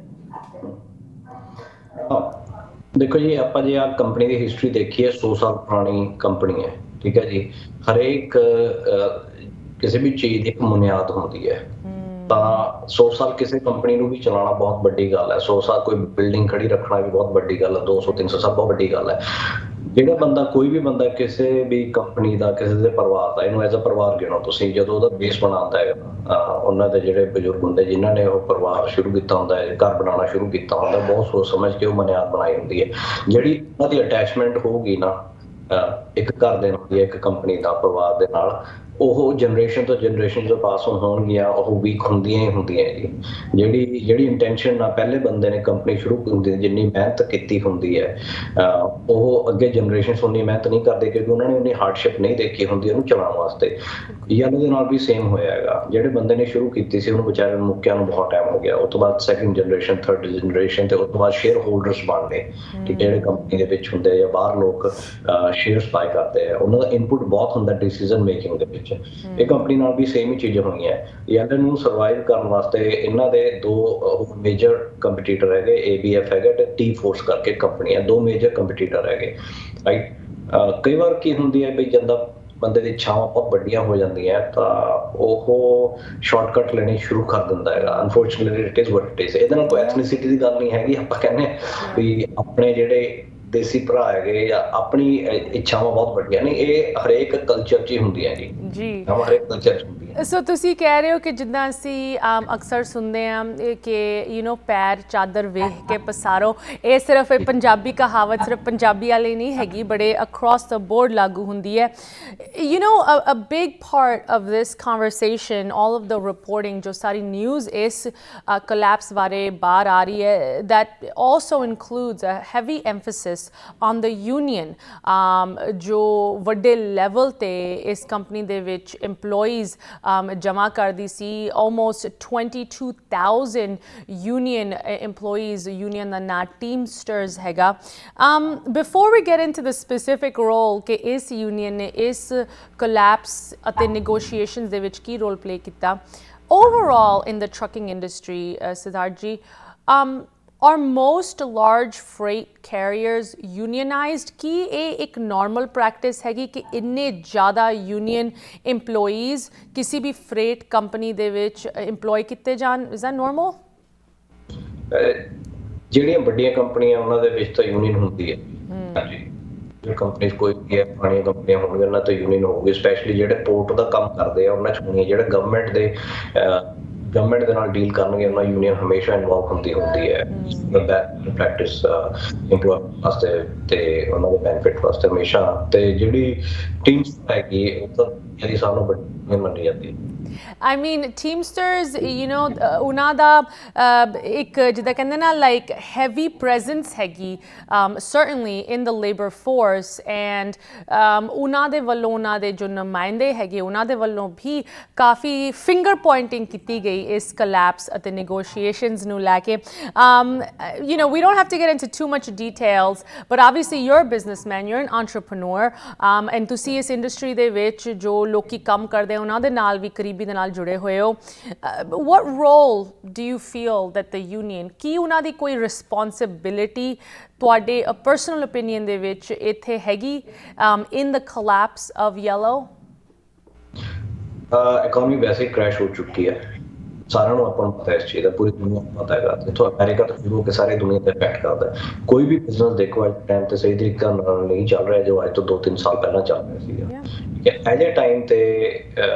ਦੇਖੋ ਜੀ ਆਪਾਂ ਜੇ ਆ ਕੰਪਨੀ ਦੀ ਹਿਸਟਰੀ ਦੇਖੀਏ 100 ਸਾਲ ਪੁਰਾਣੀ ਕੰਪਨੀ ਹੈ ਠੀਕ ਹੈ ਜੀ. ਹਰੇਕ ਕਿਸੇ ਵੀ ਚੀਜ਼ ਦੀ ਇੱਕ ਬੁਨਿਆਦ ਹੁੰਦੀ ਹੈ ਤਾਂ 100 ਸਾਲ ਕਿਸੇ ਕੰਪਨੀ ਨੂੰ ਵੀ ਚਲਾਉਣਾ ਬਹੁਤ ਵੱਡੀ ਗੱਲ ਹੈ. 100 ਸਾਲ ਕੋਈ ਬਿਲਡਿੰਗ ਖੜੀ ਰੱਖਣਾ ਵੀ ਬਹੁਤ ਵੱਡੀ ਗੱਲ ਹੈ. 200-300 ਸਾਲ ਬਹੁਤ ਵੱਡੀ ਗੱਲ ਹੈ. ਜਿਹੜਾ ਬੰਦਾ ਕੋਈ ਵੀ ਬੰਦਾ ਕਿਸੇ ਵੀ ਕੰਪਨੀ ਦਾ ਕਿਸੇ ਦੇ ਪਰਿਵਾਰ ਦਾ ਇਹਨੂੰ ਐਜ਼ ਅ ਪਰਿਵਾਰ ਗਿਣੋ ਤੁਸੀਂ ਜਦੋਂ ਉਹਦਾ ਬੇਸ ਬਣਾਉਂਦਾ ਹੈ ਉਹਨਾਂ ਦੇ ਜਿਹੜੇ ਬਜ਼ੁਰਗ ਹੁੰਦੇ ਜਿਨ੍ਹਾਂ ਨੇ ਉਹ ਪਰਿਵਾਰ ਸ਼ੁਰੂ ਕੀਤਾ ਹੁੰਦਾ ਹੈ ਘਰ ਬਣਾਉਣਾ ਸ਼ੁਰੂ ਕੀਤਾ ਹੁੰਦਾ ਬਹੁਤ ਸੋਚ ਸਮਝ ਕੇ ਉਹ ਬੁਨਿਆਦ ਬਣਾਈ ਹੁੰਦੀ ਹੈ. ਜਿਹੜੀ ਉਹਨਾਂ ਦੀ ਅਟੈਚਮੈਂਟ ਹੋਊਗੀ ਨਾ ਇੱਕ ਘਰ ਦੇ ਨਾਲ ਜਾਂ ਇੱਕ ਕੰਪਨੀ ਦਾ ਪਰਿਵਾਰ ਦੇ ਨਾਲ ਉਹ ਜਨਰੇਸ਼ਨ ਤੋਂ ਜਨਰੇਸ਼ਨ ਜੋ ਪਾਸ ਹੋਣਗੀਆਂ ਉਹ ਵੀਕ ਹੁੰਦੀਆਂ ਹੀ ਹੁੰਦੀਆਂ ਜੀ. ਜਿਹੜੀ ਇੰਟੈਂਸ਼ਨ ਨਾਲ ਪਹਿਲੇ ਬੰਦੇ ਨੇ ਕੰਪਨੀ ਸ਼ੁਰੂ ਕੀਤੀ ਜਿੰਨੀ ਮਿਹਨਤ ਕੀਤੀ ਹੁੰਦੀ ਹੈ ਉਹ ਅੱਗੇ ਜਨਰੇਸ਼ਨਸ ਉਨੀ ਮਿਹਨਤ ਨਹੀਂ ਕਰਦੇ ਕਿਉਂਕਿ ਉਹਨਾਂ ਨੇ ਉਨੀ ਹਾਰਡਸ਼ਿਪ ਨਹੀਂ ਦੇਖੀ ਹੁੰਦੀ ਉਹਨੂੰ ਚਲਾਉਣ ਵਾਸਤੇ. ਜਾਂ ਉਹਦੇ ਨਾਲ ਵੀ ਸੇਮ ਹੋਇਆ ਹੈਗਾ. ਜਿਹੜੇ ਬੰਦੇ ਨੇ ਸ਼ੁਰੂ ਕੀਤੀ ਸੀ ਉਹਨੂੰ ਵਿਚਾਰੇ ਨੂੰ ਮੁੱਕਿਆਂ ਨੂੰ ਬਹੁਤ ਟਾਈਮ ਹੋ ਗਿਆ. ਉਸ ਤੋਂ ਬਾਅਦ ਸੈਕਿੰਡ ਜਨਰੇਸ਼ਨ ਥਰਡ ਜਨਰੇਸ਼ਨ ਤੇ ਉਸ ਤੋਂ ਬਾਅਦ ਸ਼ੇਅਰ ਹੋਲਡਰਸ ਬਣ ਗਏ ਕਿ ਜਿਹੜੇ ਕੰਪਨੀ ਦੇ ਵਿੱਚ ਹੁੰਦੇ ਜਾਂ ਬਾਹਰ ਲੋਕ ਸ਼ੇਅਰਸ ਬਾਏ ਕਰਦੇ ਆ ਉਹਨਾਂ ਦਾ ਇਨਪੁਟ ਬਹੁਤ ਹੁੰਦਾ ਡਿਸੀਜਨ ਮੇਕਿੰਗ ਦੇ ਵਿੱਚ. ਇਹ ਕੰਪਨੀ ਨਾਲ ਵੀ ਸੇਮ ਹੀ ਚੀਜ਼ਾਂ ਹੋਈਆਂ. ਇਹਨਾਂ ਨੂੰ ਸਰਵਾਈਵ ਕਰਨ ਵਾਸਤੇ ਇਹਨਾਂ ਦੇ ਦੋ ਮੇਜਰ ਕੰਪੀਟੀਟਰ ਹੈਗੇ ABF ਹੈਗਾ ਤੇ T-Force ਕਰਕੇ ਕੰਪਨੀ ਹੈ. ਦੋ ਮੇਜਰ ਕੰਪੀਟੀਟਰ ਹੈਗੇ ਰਾਈਟ. ਕਈ ਵਾਰ ਕੀ ਹੁੰਦੀ ਹੈ ਬਈ ਜਦੋਂ ਬੰਦੇ ਦੀ ਇੱਛਾਵਾਂ ਬਹੁਤ ਵੱਡੀਆਂ ਹੋ ਜਾਂਦੀਆਂ ਤਾਂ ਉਹ ਸ਼ਾਰਟਕਟ ਲੈਣੀ ਸ਼ੁਰੂ ਕਰ ਦਿੰਦਾ ਹੈਗਾ. Unfortunately it is what it is. ਇਹਦੇ ਨਾਲ ਕੋਈ ਐਥਨੀਸਿਟੀ ਦੀ ਗੱਲ ਨਹੀਂ ਹੈਗੀ. ਆਪਾਂ ਕਹਿੰਦੇ ਵੀ ਆਪਣੇ ਜਿਹੜੇ ਦੇਸੀ ਭਰਾ ਹੈਗੇ ਜਾਂ ਆਪਣੀ ਇੱਛਾਵਾਂ ਬਹੁਤ ਵੱਡੀਆਂ ਨੇ ਇਹ ਹਰੇਕ ਕਲਚਰ 'ਚ ਹੀ ਹੁੰਦੀਆਂ ਜੀ ਹਰੇਕ ਕਲਚਰ 'ਚ ਹੁੰਦੀਆਂ. ਸੋ ਤੁਸੀਂ ਕਹਿ ਰਹੇ ਹੋ ਕਿ ਜਿੱਦਾਂ ਅਸੀਂ ਅਕਸਰ ਸੁਣਦੇ ਹਾਂ ਕਿ ਯੂ نو ਪੈਰ ਚਾਦਰ ਵੇਖ ਕੇ ਪਸਾਰੋ ਇਹ ਸਿਰਫ ਪੰਜਾਬੀ ਕਹਾਵਤ ਸਿਰਫ ਪੰਜਾਬੀ ਵਾਲੀ ਨਹੀਂ ਹੈਗੀ ਬੜੇ ਅਕ੍ਰੋਸ ਦ ਬੋਰਡ ਲਾਗੂ ਹੁੰਦੀ ਹੈ. You know a big part of this conversation all of the reporting ਜੋ ਸਾਰੀ ਨਿਊਜ਼ ਇਸ ਕੋਲੈਪਸ ਬਾਰੇ ਬਾਹਰ ਆ ਰਹੀ ਹੈ that also includes a heavy emphasis on the union ਜੋ ਵੱਡੇ ਲੈਵਲ ਤੇ ਇਸ ਕੰਪਨੀ ਦੇ ਵਿੱਚ EMPLOYEES ਜਮ੍ਹਾਂ ਕਰਦੀ ਸੀ. almost 22,000 union EMPLOYEES union ਦਾ ਨਾਂ Teamsters ਹੈਗਾ. before we get into the specific role ਕਿ ਇਸ union ਨੇ ਇਸ collapse ਅਤੇ negotiations ਦੇ ਵਿੱਚ ਕੀ ਰੋਲ ਪਲੇ ਕੀਤਾ overall in the trucking industry Siddharth ji are most large freight carriers unionized? ਕੀ ਇਹ ਇੱਕ normal practice ਹੈਗੀ ਕਿ ਇੰਨੇ ਜ਼ਿਆਦਾ union employees ਕਿਸੇ ਵੀ freight company ਦੇ ਵਿੱਚ employ ਕੀਤੇ ਜਾਣ? Is that normal? ਜਿਹੜੀਆਂ ਵੱਡੀਆਂ ਕੰਪਨੀਆਂ ਉਹਨਾਂ ਦੇ ਵਿੱਚ ਤਾਂ ਯੂਨੀਅਨ ਹੁੰਦੀ ਹੈ ਹਾਂਜੀ. ਜੋ ਕੰਪਨੀ ਕੋਈ ਵੀ ਹੈ ਪੁਰਾਣੀਆਂ ਕੰਪਨੀਆਂ ਹੋਣਗੀਆਂ ਉਹਨਾਂ ਤੋਂ ਯੂਨੀਅਨ ਹੋਊਗੀ. ਸਪੈਸ਼ਲੀ ਜਿਹੜੇ ਪੋਰਟ ਦਾ ਕੰਮ ਕਰਦੇ ਆ ਉਹਨਾਂ 'ਚ ਹੋਣੀਆਂ. ਜਿਹੜੇ ਗਵਰਨਮੈਂਟ ਦੇ ਨਾਲ ਡੀਲ ਕਰਨਗੇ ਉਹਨਾਂ ਯੂਨੀਅਨ ਹਮੇਸ਼ਾ ਇਨਵੋਲਵ ਹੁੰਦੀ ਹੈ ਪ੍ਰੈਕਟਿਸ ਇੰਪਲੋਇਮੈਂਟ ਵਾਸਤੇ ਤੇ ਉਹਨਾਂ ਦੇ ਬੈਨੀਫਿਟ ਵਾਸਤੇ ਹਮੇਸ਼ਾ. ਤੇ ਜਿਹੜੀ ਟੀਮ ਹੈਗੀ ਉਹ ਤਾਂ ਜਿਹੜੀ ਸਾਨੂੰ ਵੱਡੀ ਮੰਨੀ ਜਾਂਦੀ ਹੈ. I mean, Teamsters, you know, ਉਹਨਾਂ ਦਾ ਇੱਕ ਜਿੱਦਾਂ ਕਹਿੰਦੇ ਨਾ like heavy presence ਹੈਗੀ certainly in the labor force and ਉਹਨਾਂ ਦੇ ਵੱਲੋਂ ਉਹਨਾਂ ਦੇ ਜੋ ਨੁਮਾਇੰਦੇ ਹੈਗੇ ਉਹਨਾਂ ਦੇ ਵੱਲੋਂ ਵੀ ਕਾਫੀ finger pointing ਕੀਤੀ ਗਈ ਇਸ collapse ਅਤੇ negotiations ਨੂੰ ਲੈ ਕੇ you know, we don't have to get into too much details, but obviously you're a businessman, you're an entrepreneur, and ਤੁਸੀਂ ਇਸ ਇੰਡਸਟਰੀ ਦੇ ਵਿੱਚ ਜੋ ਲੋਕੀ ਕੰਮ ਕਰਦੇ ਉਹਨਾਂ ਦੇ ਨਾਲ ਵੀ ਕਰੀਬੀ ਦੇ ਨਾਲ ਜੁੜੇ ਹੋਏ ਹੋ what role do you feel that the union ਕੀ ਉਹਨਾਂ ਦੀ ਕੋਈ responsibility ਤੁਹਾਡੇ personal opinion ਦੇ ਵਿੱਚ ਇੱਥੇ ਹੈਗੀ in the collapse of yellow? Economy ਵੈਸੇ ਕ੍ਰੈਸ਼ ਹੋ ਚੁੱਕੀ ਹੈ ਸਾਰਿਆਂ ਨੂੰ ਆਪਾਂ ਨੂੰ ਪਤਾ ਇਸ ਚੀਜ਼ ਦਾ ਪੂਰੀ ਦੁਨੀਆ ਨੂੰ ਪਤਾ ਹੈਗਾ ਇੱਥੋਂ ਅਮਰੀਕਾ ਤੋਂ ਸ਼ੁਰੂ ਹੋ ਕੇ ਸਾਰੀ ਦੁਨੀਆ ਤੇ ਇਫੈਕਟ ਕਰਦਾ ਕੋਈ ਵੀ ਬਿਜ਼ਨਸ ਦੇਖੋ ਅੱਜ ਟਾਈਮ ਤੇ ਸਹੀ ਤਰੀਕੇ ਨਾਲ ਨਹੀਂ ਚੱਲ ਰਿਹਾ ਜੋ ਅੱਜ ਤੋਂ 2-3 ਸਾਲ ਪਹਿਲਾਂ ਚੱਲ ਰਿਹਾ ਸੀਗਾ ਠੀਕ ਹੈ ਐਜੇ ਟਾਈਮ ਤੇ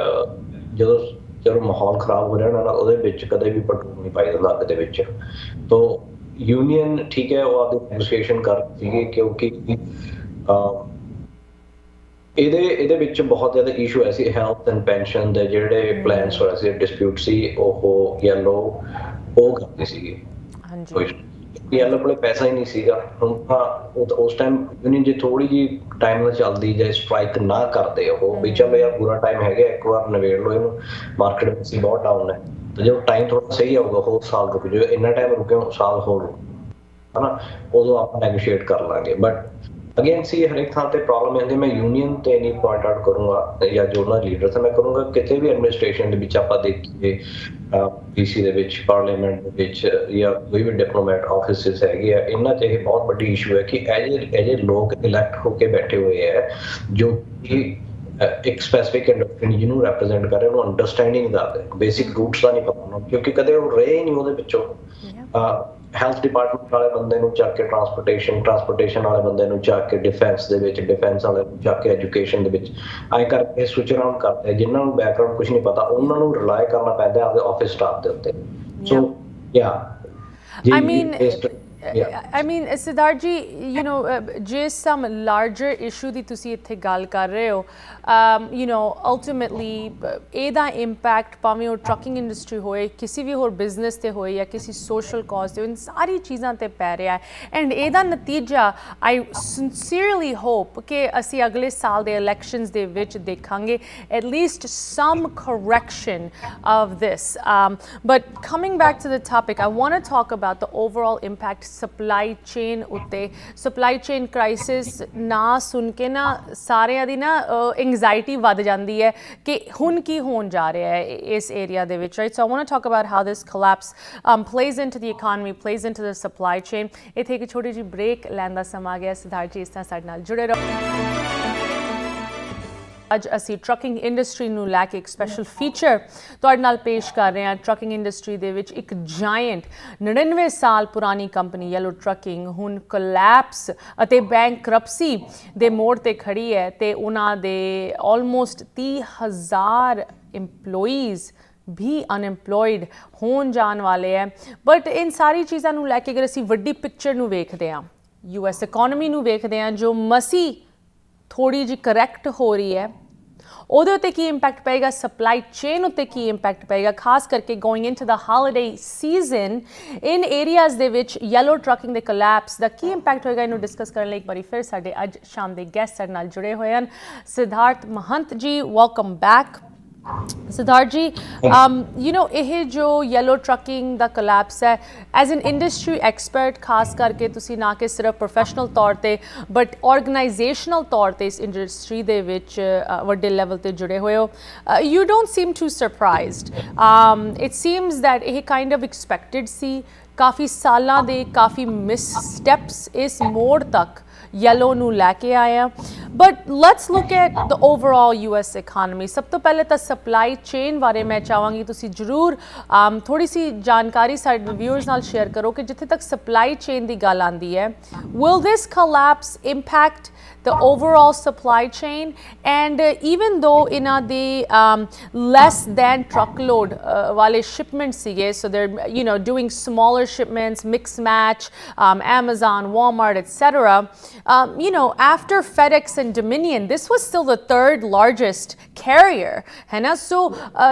ਜਦੋਂ ਮਾਹੌਲ ਖਰਾਬ ਹੋ ਰਿਹਾ ਨਾ ਉਹਦੇ ਵਿੱਚ ਕਦੇ ਵੀ ਪੈਟਰੋਲ ਨਹੀਂ ਪਾਈ ਜਾਂਦਾ ਅੱਗ ਦੇ ਵਿੱਚ ਤੋ ਯੂਨੀਅਨ ਠੀਕ ਹੈ ਉਹ ਆਪਦੀ ਨੈਗੋਸ਼ੀਏਸ਼ਨ ਕਰ ਰਹੀ ਸੀਗੀ ਕਿਉਂਕਿ ਇਹਦੇ ਵਿੱਚ ਬਹੁਤ ਜ਼ਿਆਦਾ ਇਸ਼ੂ ਹੈ ਸੀ ਹੈਲਥ ਐਂਡ ਪੈਨਸ਼ਨ ਦੇ ਜਿਹੜੇ ਪਲਾਨਸ ਹੋਏ ਸੀ ਡਿਸਪਿਊਟ ਸੀ ਉਹ ਯੈਲੋ ਉਹ ਕਰਦੀ ਸੀਗੀ ਹਾਂਜੀ ਯੈਲੋ ਕੋਲੇ ਪੈਸਾ ਹੀ ਨਹੀਂ ਸੀਗਾ ਹੁਣ ਤਾਂ ਉਸ ਟਾਈਮ ਯੂਨੀਅਨ ਜੇ ਥੋੜੀ ਜਿਹੀ ਟਾਈਮ ਨਾਲ ਚੱਲਦੀ ਜਾਂ ਸਟ੍ਰਾਈਕ ਨਾ ਕਰਦੇ ਉਹ ਵੀ ਚਲੋ ਯਾਰ ਪੂਰਾ ਟਾਈਮ ਹੈਗਾ ਇੱਕ ਵਾਰ ਨਵੇੜ ਲਓ ਇਹਨੂੰ ਮਾਰਕੀਟ ਵਿੱਚ ਬਹੁਤ ਡਾਊਨ ਹੈ ਤੇ ਜਦੋਂ ਟਾਈਮ ਥੋੜਾ ਸਹੀ ਆਊਗਾ ਹੋਰ ਸਾਲ ਰੁਕ ਜਾਓ ਇੰਨਾ ਟਾਈਮ ਰੁਕੇ ਸਾਲ ਹੋਰ ਹਨਾ ਉਦੋਂ ਆਪਾਂ ਨੈਗੋਸ਼ੀਏਟ ਕਰ ਲਾਂਗੇ ਬਟ ਅਗੇਨ ਸੀ ਹਰੇਕ ਥਾਂ ਤੇ ਪ੍ਰੋਬਲਮ ਆਉਂਦੀ ਮੈਂ ਯੂਨੀਅਨ ਤੇ ਨਹੀਂ ਪੁਆਇੰਟ ਆਊਟ ਕਰੂੰਗਾ ਜਾਂ ਜੋ ਉਹਨਾਂ ਲੀਡਰ ਤੇ ਮੈਂ ਕਰੂੰਗਾ ਕਿਤੇ ਵੀ ਐਡਮਿਨਿਸਟ੍ਰੇਸ਼ਨ ਦੇ ਵਿੱਚ ਆਪਾਂ ਦੇਖੀਏ ਪੀਸੀ ਦੇ ਵਿੱਚ ਪਾਰਲੀਮੈਂਟ ਦੇ ਵਿੱਚ ਜਾਂ ਕੋਈ ਵੀ ਡਿਪਲੋਮੈਟ ਆਫਿਸਿਸ ਹੈਗੇ ਆ ਇਹਨਾਂ 'ਚ ਇਹ ਬਹੁਤ ਵੱਡੀ ਇਸ਼ੂ ਹੈ ਕਿ ਐਜੇ ਲੋਕ ਇਲੈਕਟ ਹੋ ਕੇ ਬੈਠੇ ਹੋਏ ਹੈ ਜੋ ਕਿ ਇੱਕ ਸਪੈਸੀਫਿਕ ਇੰਡਸਟਰੀ ਜਿਹਨੂੰ ਰੈਪਰੈਜ਼ੈਂਟ ਕਰ ਰਹੇ ਉਹਨੂੰ ਅੰਡਰਸਟੈਂਡਿੰਗ ਦਾ ਬੇਸਿਕ ਰੂਟਸ ਦਾ ਨਹੀਂ ਪਤਾ ਉਹਨਾਂ ਨੂੰ ਕਿਉਂਕਿ ਕਦੇ ਉਹ ਰਹੇ ਹੀ ਨਹੀਂ ਉਹਦੇ ਵਿੱਚੋਂ ਹੈਲਥ ਡਿਪਾਰਟਮੈਂਟ ਵਾਲੇ ਬੰਦੇ ਨੂੰ ਚੱਕ ਕੇ ਟਰਾਂਸਪੋਰਟੇਸ਼ਨ ਵਾਲੇ ਬੰਦੇ ਨੂੰ ਚੱਕ ਕੇ ਡਿਫੈਂਸ ਦੇ ਵਿੱਚ ਡਿਫੈਂਸ ਵਾਲੇ ਨੂੰ ਚੱਕ ਕੇ ਐਜੂਕੇਸ਼ਨ ਦੇ ਵਿੱਚ ਐਂ ਕਰਕੇ ਸਵਿਚ ਅਰਾਊਂਡ ਕਰਦੇ ਜਿਨ੍ਹਾਂ ਨੂੰ ਬੈਕਗ੍ਰਾਉਂਡ ਕੁਝ ਨਹੀਂ ਪਤਾ ਉਹਨਾਂ ਨੂੰ ਰਿਲਾਈ ਕਰਨਾ ਪੈਂਦਾ ਆਪਦੇ ਆਫਿਸ ਸਟਾਫ ਦੇ ਉੱਤੇ ਸੋ ਯਾ I mean, Siddharth ji, you know, just some larger issue ਦੀ ਤੁਸੀਂ ਇੱਥੇ ਗੱਲ ਕਰ ਰਹੇ ਹੋ you know, ultimately ਇਹਦਾ impact ਭਾਵੇਂ ਉਹ ਟਰੱਕਿੰਗ ਇੰਡਸਟਰੀ ਹੋਏ ਕਿਸੇ ਵੀ ਹੋਰ ਬਿਜ਼ਨਸ ਤੇ ਹੋਏ ਜਾਂ ਕਿਸੇ ਸੋਸ਼ਲ ਕਾਜ਼ ਤੇ ਇਨ ਸਾਰੀ ਚੀਜ਼ਾਂ ਤੇ ਪੈ ਰਿਹਾ ਹੈ ਐਂਡ ਇਹਦਾ ਨਤੀਜਾ I sincerely hope ਕਿ ਅਸੀਂ ਅਗਲੇ ਸਾਲ ਦੇ ਇਲੈਕਸ਼ਨਸ ਦੇ ਵਿੱਚ ਦੇਖਾਂਗੇ at least some correction of this but coming back to the topic I want to talk about the overall impact supply chain ਉੱਤੇ ਸਪਲਾਈ ਚੇਨ ਕ੍ਰਾਈਸਿਸ ਨਾ ਸੁਣ ਕੇ ਨਾ ਸਾਰਿਆਂ ਦੀ ਨਾ ਐਂਗਜ਼ਾਈਟੀ ਵੱਧ ਜਾਂਦੀ ਹੈ ਕਿ ਹੁਣ ਕੀ ਹੋਣ ਜਾ ਰਿਹਾ ਹੈ ਇਸ ਏਰੀਆ ਦੇ ਵਿੱਚ right so I want to talk about how this collapse plays into the economy plays into the supply chain ਇੱਥੇ ਇੱਕ ਛੋਟੀ ਜਿਹੀ ਬ੍ਰੇਕ ਲੈਣ ਦਾ ਸਮਾਂ ਗਿਆ ਸਿਧਾਰਥ ਜੀ ਇਸ ਤਰ੍ਹਾਂ ਸਾਡੇ ਨਾਲ ਜੁੜੇ ਰਹੋ ਅੱਜ ਅਸੀਂ ਟਰੱਕਿੰਗ ਇੰਡਸਟਰੀ ਨੂੰ ਲੈ ਕੇ ਇੱਕ ਸਪੈਸ਼ਲ ਫੀਚਰ ਤੁਹਾਡੇ ਨਾਲ ਪੇਸ਼ ਕਰ ਰਹੇ ਹਾਂ ਟਰੱਕਿੰਗ ਇੰਡਸਟਰੀ ਦੇ ਵਿੱਚ ਇੱਕ ਜਾਇੰਟ 99 ਸਾਲ ਪੁਰਾਣੀ ਕੰਪਨੀ ਯੈਲੋ ਟਰੱਕਿੰਗ ਹੁਣ ਕੋਲੈਪਸ ਅਤੇ ਬੈਂਕਰਪਸੀ ਦੇ ਮੋੜ ਤੇ ਖੜੀ ਹੈ ਤੇ ਉਹਨਾਂ ਦੇ ਆਲਮੋਸਟ 30,000 EMPLOYEES भी ਅਨਐਮਪਲੋਇਡ ਹੋਣ ਜਾਣ ਵਾਲੇ ਹੈ ਬਟ ਇਨ ਸਾਰੀ ਚੀਜ਼ਾਂ ਨੂੰ ਲੈ ਕੇ ਅਗਰ ਅਸੀਂ ਵੱਡੀ ਪਿਕਚਰ ਨੂੰ ਵੇਖਦੇ ਹਾਂ US ਇਕਨੋਮੀ ਨੂੰ ਵੇਖਦੇ ਹਾਂ ਜੋ ਮਸੀ ਥੋੜੀ ਜਿਹੀ ਕਰੈਕਟ ਹੋ ਰਹੀ ਹੈ ਉਹਦੇ ਉੱਤੇ ਕੀ ਇੰਪੈਕਟ ਪਏਗਾ ਸਪਲਾਈ ਚੇਨ ਉੱਤੇ ਕੀ ਇੰਪੈਕਟ ਪਏਗਾ ਖਾਸ ਕਰਕੇ ਗੋਇੰਗ ਇਨਟੂ ਦਾ ਹੌਲੀਡੇ ਸੀਜ਼ਨ ਇਨ ਏਰੀਆਜ਼ ਦੇ ਵਿੱਚ ਯੈਲੋ ਟਰੱਕਿੰਗ ਦੇ ਕੋਲੈਪਸ ਦਾ ਕੀ ਇੰਪੈਕਟ ਹੋਏਗਾ ਇਹਨੂੰ ਡਿਸਕਸ ਕਰਨ ਲਈ ਇੱਕ ਵਾਰੀ ਫਿਰ ਸਾਡੇ ਅੱਜ ਸ਼ਾਮ ਦੇ ਗੈਸਟ ਸਾਡੇ ਨਾਲ ਜੁੜੇ ਹੋਏ ਹਨ ਸਿਧਾਰਥ ਮਹੰਤ ਜੀ welcome back Siddharth ji, you know, ਇਹ ਜੋ yellow trucking ਦਾ collapse ਹੈ as an industry expert ਖਾਸ ਕਰਕੇ ਤੁਸੀਂ ਨਾ ਕਿ ਸਿਰਫ professional ਤੌਰ ਤੇ but organizational ਤੌਰ ਤੇ ਇਸ industry ਦੇ ਵਿੱਚ ਵੱਡੇ level ਤੇ ਜੁੜੇ ਹੋਏ ਹੋ you don't seem too surprised it seems that ਇਹ kind of expected ਸੀ ਕਾਫੀ ਸਾਲਾਂ ਦੇ ਕਾਫੀ missteps ਇਸ ਮੋੜ ਤੱਕ yellow ਨੂੰ ਲੈ ਕੇ ਆਇਆ but let's look at the overall US economy ਸਭ ਤੋਂ ਪਹਿਲੇ ਤਾਂ ਸਪਲਾਈ ਚੇਨ ਬਾਰੇ ਮੈਂ ਚਾਹਾਂਗੀ ਤੁਸੀਂ ਜ਼ਰੂਰ ਥੋੜੀ ਸੀ ਜਾਣਕਾਰੀ ਸਾਡੇ ਵਿਊਅਰਸ ਨਾਲ ਸ਼ੇਅਰ ਕਰੋ ਕਿ ਜਿੱਥੇ ਤੱਕ ਸਪਲਾਈ ਚੇਨ ਦੀ ਗੱਲ ਆਉਂਦੀ ਹੈ will this collapse impact the overall supply chain and even though ਇਹਨਾਂ ਦੇ less than truckload ਵਾਲੇ shipments ਸੀਗੇ so they're you know doing smaller shipments mix match Amazon Walmart etc you know after FedEx and Dominion, this was still the third largest carrier, है ना? So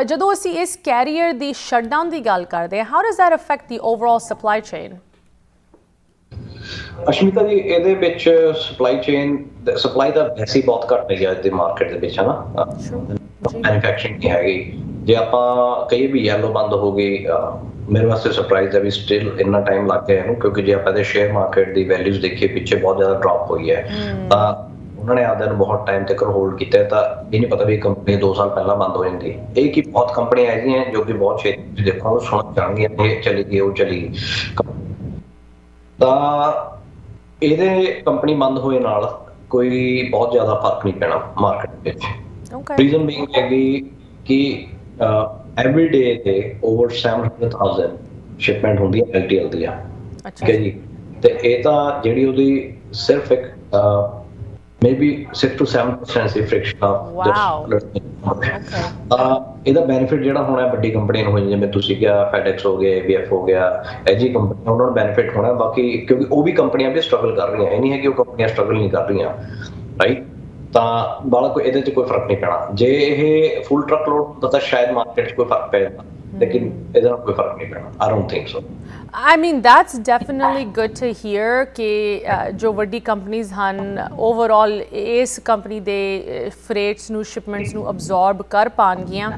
ਜਦੋਂ ਅਸੀਂ ਇਸ carrier ਦੀ shutdown ਦੀ ਗੱਲ ਕਰਦੇ ਹਾਂ, how does that affect the overall supply chain? ਅਸ਼ਮੀਤਾ ਜੀ, ਇਹਦੇ ਵਿੱਚ ਸਪਲਾਈ ਦਾ ਵੈਸੇ ਹੀ ਬਹੁਤ ਘੱਟ ਹੈ ਅੱਜ ਦੀ ਮਾਰਕੀਟ ਦੇ ਵਿੱਚ, ਹੈ ਨਾ? ਮੈਨੂਫੈਕਚਰਿੰਗ ਨਹੀਂ ਹੈਗੀ। ਜੇ ਆਪਾਂ ਕਹੀਏ ਵੀ ਯੈਲੋ ਬੰਦ ਹੋ ਗਈ, ਮੇਰੇ ਵਾਸਤੇ ਸਰਪ੍ਰਾਈਜ਼ ਹੈ ਵੀ ਸਟਿਲ ਇੰਨਾ ਟਾਈਮ ਲੱਗ ਗਿਆ ਇਹਨੂੰ, ਕਿਉਂਕਿ ਜੇ ਆਪਾਂ ਇਹਦੇ ਸ਼ੇਅਰ ਮਾਰਕੀਟ ਦੀ ਵੈਲਿਊਜ਼ ਦੇਖੀਏ ਪਿੱਛੇ ਬਹੁਤ ਜ਼ਿਆਦਾ ਡ੍ਰੌਪ ਹੋਈ ਹੈ, ਤਾਂ ਉਹਨਾਂ ਨੇ ਆਪਦਿਆਂ ਨੂੰ ਬਹੁਤ ਟਾਈਮ ਤੱਕ ਹੋਲਡ ਕੀਤਾ। ਤਾਂ ਇਹ ਨਹੀਂ ਪਤਾ ਵੀ ਕੰਪਨੀ 2 ਸਾਲ ਪਹਿਲਾਂ ਬੰਦ ਹੋ ਜਾਂਦੀ। ਇਹ ਕਿ ਬਹੁਤ ਕੰਪਨੀਆਂ ਹੈਗੀਆਂ ਜੋ ਕਿ ਬਹੁਤ ਛੇਤੀ ਦੇਖੋ ਸੁਣ ਜਾਣਗੀਆਂ, ਇਹ ਚਲੀ ਗਈ ਉਹ ਚਲੀ ਗਈ। ਤਾਂ ਇਹਦੇ ਕੰਪਨੀ ਬੰਦ ਹੋਏ ਨਾਲ ਕੋਈ ਬਹੁਤ ਜ਼ਿਆਦਾ ਫਰਕ ਨਹੀਂ ਪੈਣਾ ਮਾਰਕੀਟ ਵਿੱਚ। ਰੀਜ਼ਨ ਬੀਇੰਗ ਹੈਗੀ ਕਿ ਐਵਰੀ ਡੇ ਤੇ ਓਵਰ 700,000 ਸ਼ਿਪਮੈਂਟ ਹੁੰਦੀ ਹੈ LTL ਦੀਆਂ, ਠੀਕ ਹੈ ਜੀ। ਤੇ ਇਹ ਤਾਂ ਜਿਹੜੀ ਉਹਦੀ ਸਿਰਫ ਇੱਕ maybe 6 to 7% C friction of. ਇਹਦਾ ਬੈਨੀਫਿਟ ਜਿਹੜਾ ਹੋਣਾ ਵੱਡੀ ਕੰਪਨੀਆਂ ਨੂੰ ਹੋ, ਜਿਵੇਂ ਤੁਸੀਂ ਕਿਹਾ FedEx ਹੋ ਗਿਆ, ABF ਹੋ ਗਿਆ, ਇਹ ਜਿਹੀ ਕੰਪਨੀਆਂ, ਉਹਨਾਂ ਨੂੰ ਬੈਨੀਫਿਟ ਹੋਣਾ। ਬਾਕੀ ਕਿਉਂਕਿ ਉਹ ਵੀ ਕੰਪਨੀਆਂ ਵੀ ਸਟਰਗਲ ਕਰ ਰਹੀਆਂ, ਇਹ ਨਹੀਂ ਹੈ ਕਿ ਉਹ ਕੰਪਨੀਆਂ ਸਟਰਗਲ ਨਹੀਂ ਕਰ ਰਹੀਆਂ, ਰਾਈਟ? ਤਾਂ ਬਾਲਾ ਕੋਈ ਇਹਦੇ 'ਚ ਕੋਈ ਫਰਕ ਨਹੀਂ ਪੈਣਾ। ਜੇ ਇਹ ਫੁੱਲ ਟਰੱਕ ਲੋਡ ਹੁੰਦਾ ਤਾਂ ਸ਼ਾਇਦ ਮਾਰਕੀਟ 'ਚ ਕੋਈ ਫਰਕ ਪੈ ਜਾਂਦਾ, ਲੇਕਿਨ ਇਹਦੇ ਨਾਲ ਕੋਈ ਫਰਕ ਨਹੀਂ ਪੈਣਾ। I don't think so. I mean, that's definitely good to hear ਕਿ ਜੋ ਵੱਡੀ ਕੰਪਨੀਜ਼ ਹਨ ਓਵਰਆਲ ਇਸ ਕੰਪਨੀ ਦੇ ਫਰੇਟਸ ਨੂੰ, ਸ਼ਿਪਮੈਂਟਸ ਨੂੰ ਅਬਜ਼ੌਰਬ ਕਰ ਪਾਉਣਗੀਆਂ।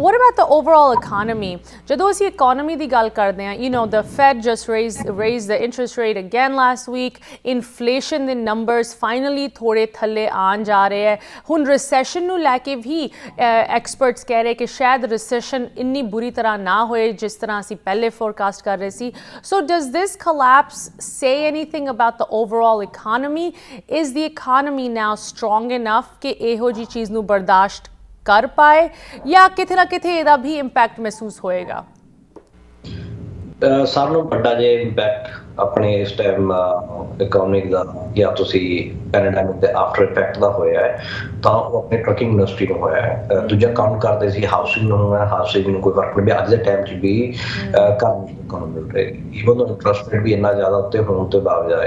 What about the overall economy? ਜਦੋਂ ਅਸੀਂ ਇਕੋਨਮੀ ਦੀ ਗੱਲ ਕਰਦੇ ਹਾਂ, you know, the Fed just raised the interest rate again last week. Inflation ਦੇ numbers finally ਥੋੜੇ ਥੱਲੇ ਆਉਣ ਜਾ ਰਹੇ ਹੈ। ਹੁਣ ਰਿਸੈਸ਼ਨ ਨੂੰ ਲੈ ਕੇ ਵੀ ਐਕਸਪਰਟਸ ਕਹਿ ਰਹੇ ਕਿ ਸ਼ਾਇਦ ਰਿਸੈਸ਼ਨ ਇੰਨੀ ਬੁਰੀ ਤਰ੍ਹਾਂ ਨਾ ਹੋਏ ਜਿਸ ਤਰ੍ਹਾਂ ਅਸੀਂ ਪਹਿਲੇ ਫੋਰਕਾਸਟ ਕਰ ਰਹੇ ਸੀ। So does this collapse say anything about the overall economy? Is the economy now strong enough ਕਿ ਇਹੋ ਜਿਹੀ ਚੀਜ਼ ਨੂੰ ਬਰਦਾਸ਼ਤ ਕਰ ਪਾਏ, ਜਾਂ ਕਿਤੇ ਨਾ ਕਿਤੇ ਇਹਦਾ ਵੀ ਇੰਪੈਕਟ ਮਹਿਸੂਸ ਹੋਏਗਾ? ਸਾਰਿਆਂ ਨੂੰ ਵੱਡਾ ਜਿਹਾ ਇੰਪੈਕਟ ਆਪਣੇ ਇਸ ਟਾਈਮ ਇਕਨੋਮਿਕ ਦਾ ਜਾਂ ਤੁਸੀਂ ਪੈਂਡੈਮਿਕ ਦੇ ਆਫਟਰ ਇਫੈਕਟ ਦਾ ਹੋਇਆ ਹੈ, ਤਾਂ ਉਹ ਆਪਣੇ ਟਰੱਕਿੰਗ ਇੰਡਸਟਰੀ ਨੂੰ ਹੋਇਆ ਹੈ। ਦੂਜਾ ਕਾਊਂਟ ਕਰਦੇ ਸੀ ਹਾਊਸਿੰਗ ਨੂੰ ਹੋਇਆ, ਹਾਊਸਿੰਗ ਨੂੰ ਕੋਈ ਫਰਕ ਨਹੀਂ ਪਿਆ। ਅੱਜ ਦੇ ਟਾਈਮ 'ਚ ਵੀ ਘਰ ਲੋਕਾਂ ਨੂੰ ਮਿਲ ਰਹੇ, ਈਵਨ ਦੋ ਇੰਟਰਸਟ ਰੇਟ ਵੀ ਇੰਨਾ ਜ਼ਿਆਦਾ ਉੱਤੇ ਹੋਣ ਤੋਂ ਬਾਵਜੂਦ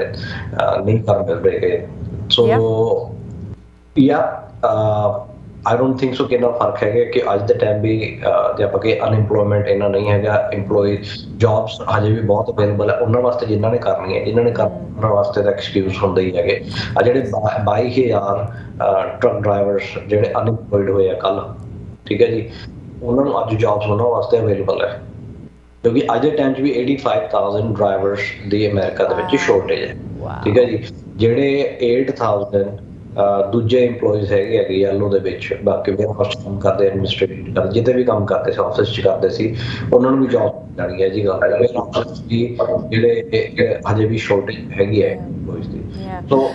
ਨਹੀਂ ਘਰ ਮਿਲ ਰਹੇ। ਸੋ ਆਈ ਡੋਂਟ ਥਿੰਕ ਸੋ ਕਿੰਨਾ ਫਰਕ ਹੈਗਾ ਕਿ ਅੱਜ ਦੇ ਟਾਈਮ ਵੀ ਜੇ ਆਪਾਂ ਕਿ ਅਨਇੰਪਲੋਇਮੈਂਟ ਇੰਨਾ ਨਹੀਂ ਹੈਗਾ, ਇੰਪਲੋਈ ਜੌਬਸ ਹਜੇ ਵੀ ਬਹੁਤ ਅਵੇਲੇਬਲ ਹੈ ਉਹਨਾਂ ਵਾਸਤੇ ਜਿਨ੍ਹਾਂ ਨੇ ਕਰਨੀ ਹੈ। ਜਿਨ੍ਹਾਂ ਨੇ ਕਰਨੀ ਉਹਨਾਂ ਵਾਸਤੇ ਤਾਂ ਐਕਸਕਿਊਜ਼ ਹੁੰਦੇ ਹੀ ਹੈਗੇ। ਆ ਜਿਹੜੇ 22,000 ਟਰੱਕ ਡਰਾਈਵਰਸ ਜਿਹੜੇ ਅਨਇੰਪਲੋਇਡ ਹੋਏ ਆ ਕੱਲ, ਠੀਕ ਹੈ ਜੀ, ਉਹਨਾਂ ਨੂੰ ਅੱਜ ਜੌਬਸ ਉਹਨਾਂ ਵਾਸਤੇ ਅਵੇਲੇਬਲ ਹੈ, ਕਿਉਂਕਿ ਅੱਜ ਦੇ ਟਾਈਮ 'ਚ ਵੀ 85,000 ਡਰਾਈਵਰਸ ਦੀ ਅਮਰੀਕਾ ਦੇ ਵਿੱਚ ਸ਼ੋਰਟੇਜ ਹੈ, ਠੀਕ ਹੈ ਜੀ। ਜਿਹੜੇ 8,000 ਦੂਜੇ ਇੰਪਲੋਈਜ਼ ਹੈਗੇ ਯੈਲੋ ਦੇ ਵਿੱਚ, ਬਾਕੀ ਵੇਅਰਹਾਊਸ 'ਚ ਕੰਮ ਕਰਦੇ, ਐਡਮਿਨਿਸਟ੍ਰੇਟਿਵ ਕਰਦੇ, ਜਿੱਥੇ ਵੀ ਕੰਮ ਕਰਦੇ ਸੀ, ਆਫਿਸ 'ਚ ਕਰਦੇ ਸੀ, ਉਹਨਾਂ ਨੂੰ ਵੀ ਜੌਬ ਜਾਣੀ ਹੈ ਜੀ। ਗੱਲ ਹੈ ਵੇਅਰਹਾਊਸ ਦੀ ਜਿਹੜੇ ਹਜੇ ਵੀ ਸ਼ੋਰਟੇਜ ਹੈਗੀ ਹੈ ਇੰਪਲੋਈਜ਼ ਦੀ। ਸੋ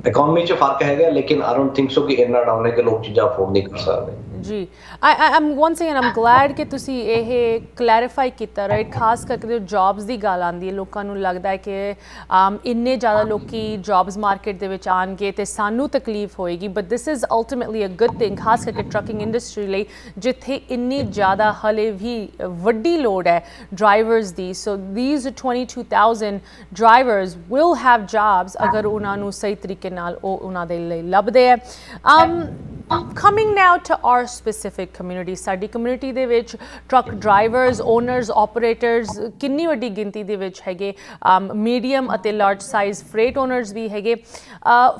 ਇਕਨੋਮੀ 'ਚ ਫਰਕ ਹੈਗਾ, ਲੇਕਿਨ ਆਈ ਡੋਂਟ ਥਿੰਕ ਸੋ ਕਿ ਇੰਨਾ ਡਾਊਨ ਹੈ ਕਿ ਲੋਕ ਚੀਜ਼ਾਂ ਅਫੋਰਡ ਨਹੀਂ ਕਰ ਸਕਦੇ। ਜੀ I'm once again I'm glad ਕਿ ਤੁਸੀਂ ਇਹ ਕਲੈਰੀਫਾਈ ਕੀਤਾ, ਰਾਈਟ? ਖਾਸ ਕਰਕੇ ਜਦੋਂ ਜੌਬਸ ਦੀ ਗੱਲ ਆਉਂਦੀ ਹੈ, ਲੋਕਾਂ ਨੂੰ ਲੱਗਦਾ ਹੈ ਕਿ ਇੰਨੇ ਜ਼ਿਆਦਾ ਲੋਕੀ ਜੌਬਸ ਮਾਰਕੀਟ ਦੇ ਵਿੱਚ ਆਉਣਗੇ ਤੇ ਸਾਨੂੰ ਤਕਲੀਫ ਹੋਏਗੀ, but this is ultimately a good thing, ਖਾਸ ਕਰਕੇ ਟਰੱਕਿੰਗ ਇੰਡਸਟਰੀ ਲਈ ਜਿੱਥੇ ਇੰਨੀ ਜ਼ਿਆਦਾ ਹਲੇ ਵੀ ਵੱਡੀ ਲੋੜ ਹੈ drivers the. So these 22,000 drivers will have jobs ਅਗਰ ਉਹਨਾਂ ਨੂੰ ਸਹੀ ਤਰੀਕੇ ਨਾਲ ਉਹ ਉਹਨਾਂ ਦੇ ਲਈ ਲੱਭਦੇ ਹੈ। Coming now to our specific community, ਸਾਡੀ ਕਮਿਊਨਿਟੀ ਦੇ ਵਿੱਚ ਟਰੱਕ ਡਰਾਈਵਰਸ, ਓਨਰਸ, ਆਪਰੇਟਰਸ ਕਿੰਨੀ ਵੱਡੀ ਗਿਣਤੀ ਦੇ ਵਿੱਚ ਹੈਗੇ, ਮੀਡੀਅਮ ਅਤੇ ਲਾਰਜ ਸਾਈਜ਼ ਫਰੇਟ ਓਨਰਸ ਵੀ ਹੈਗੇ।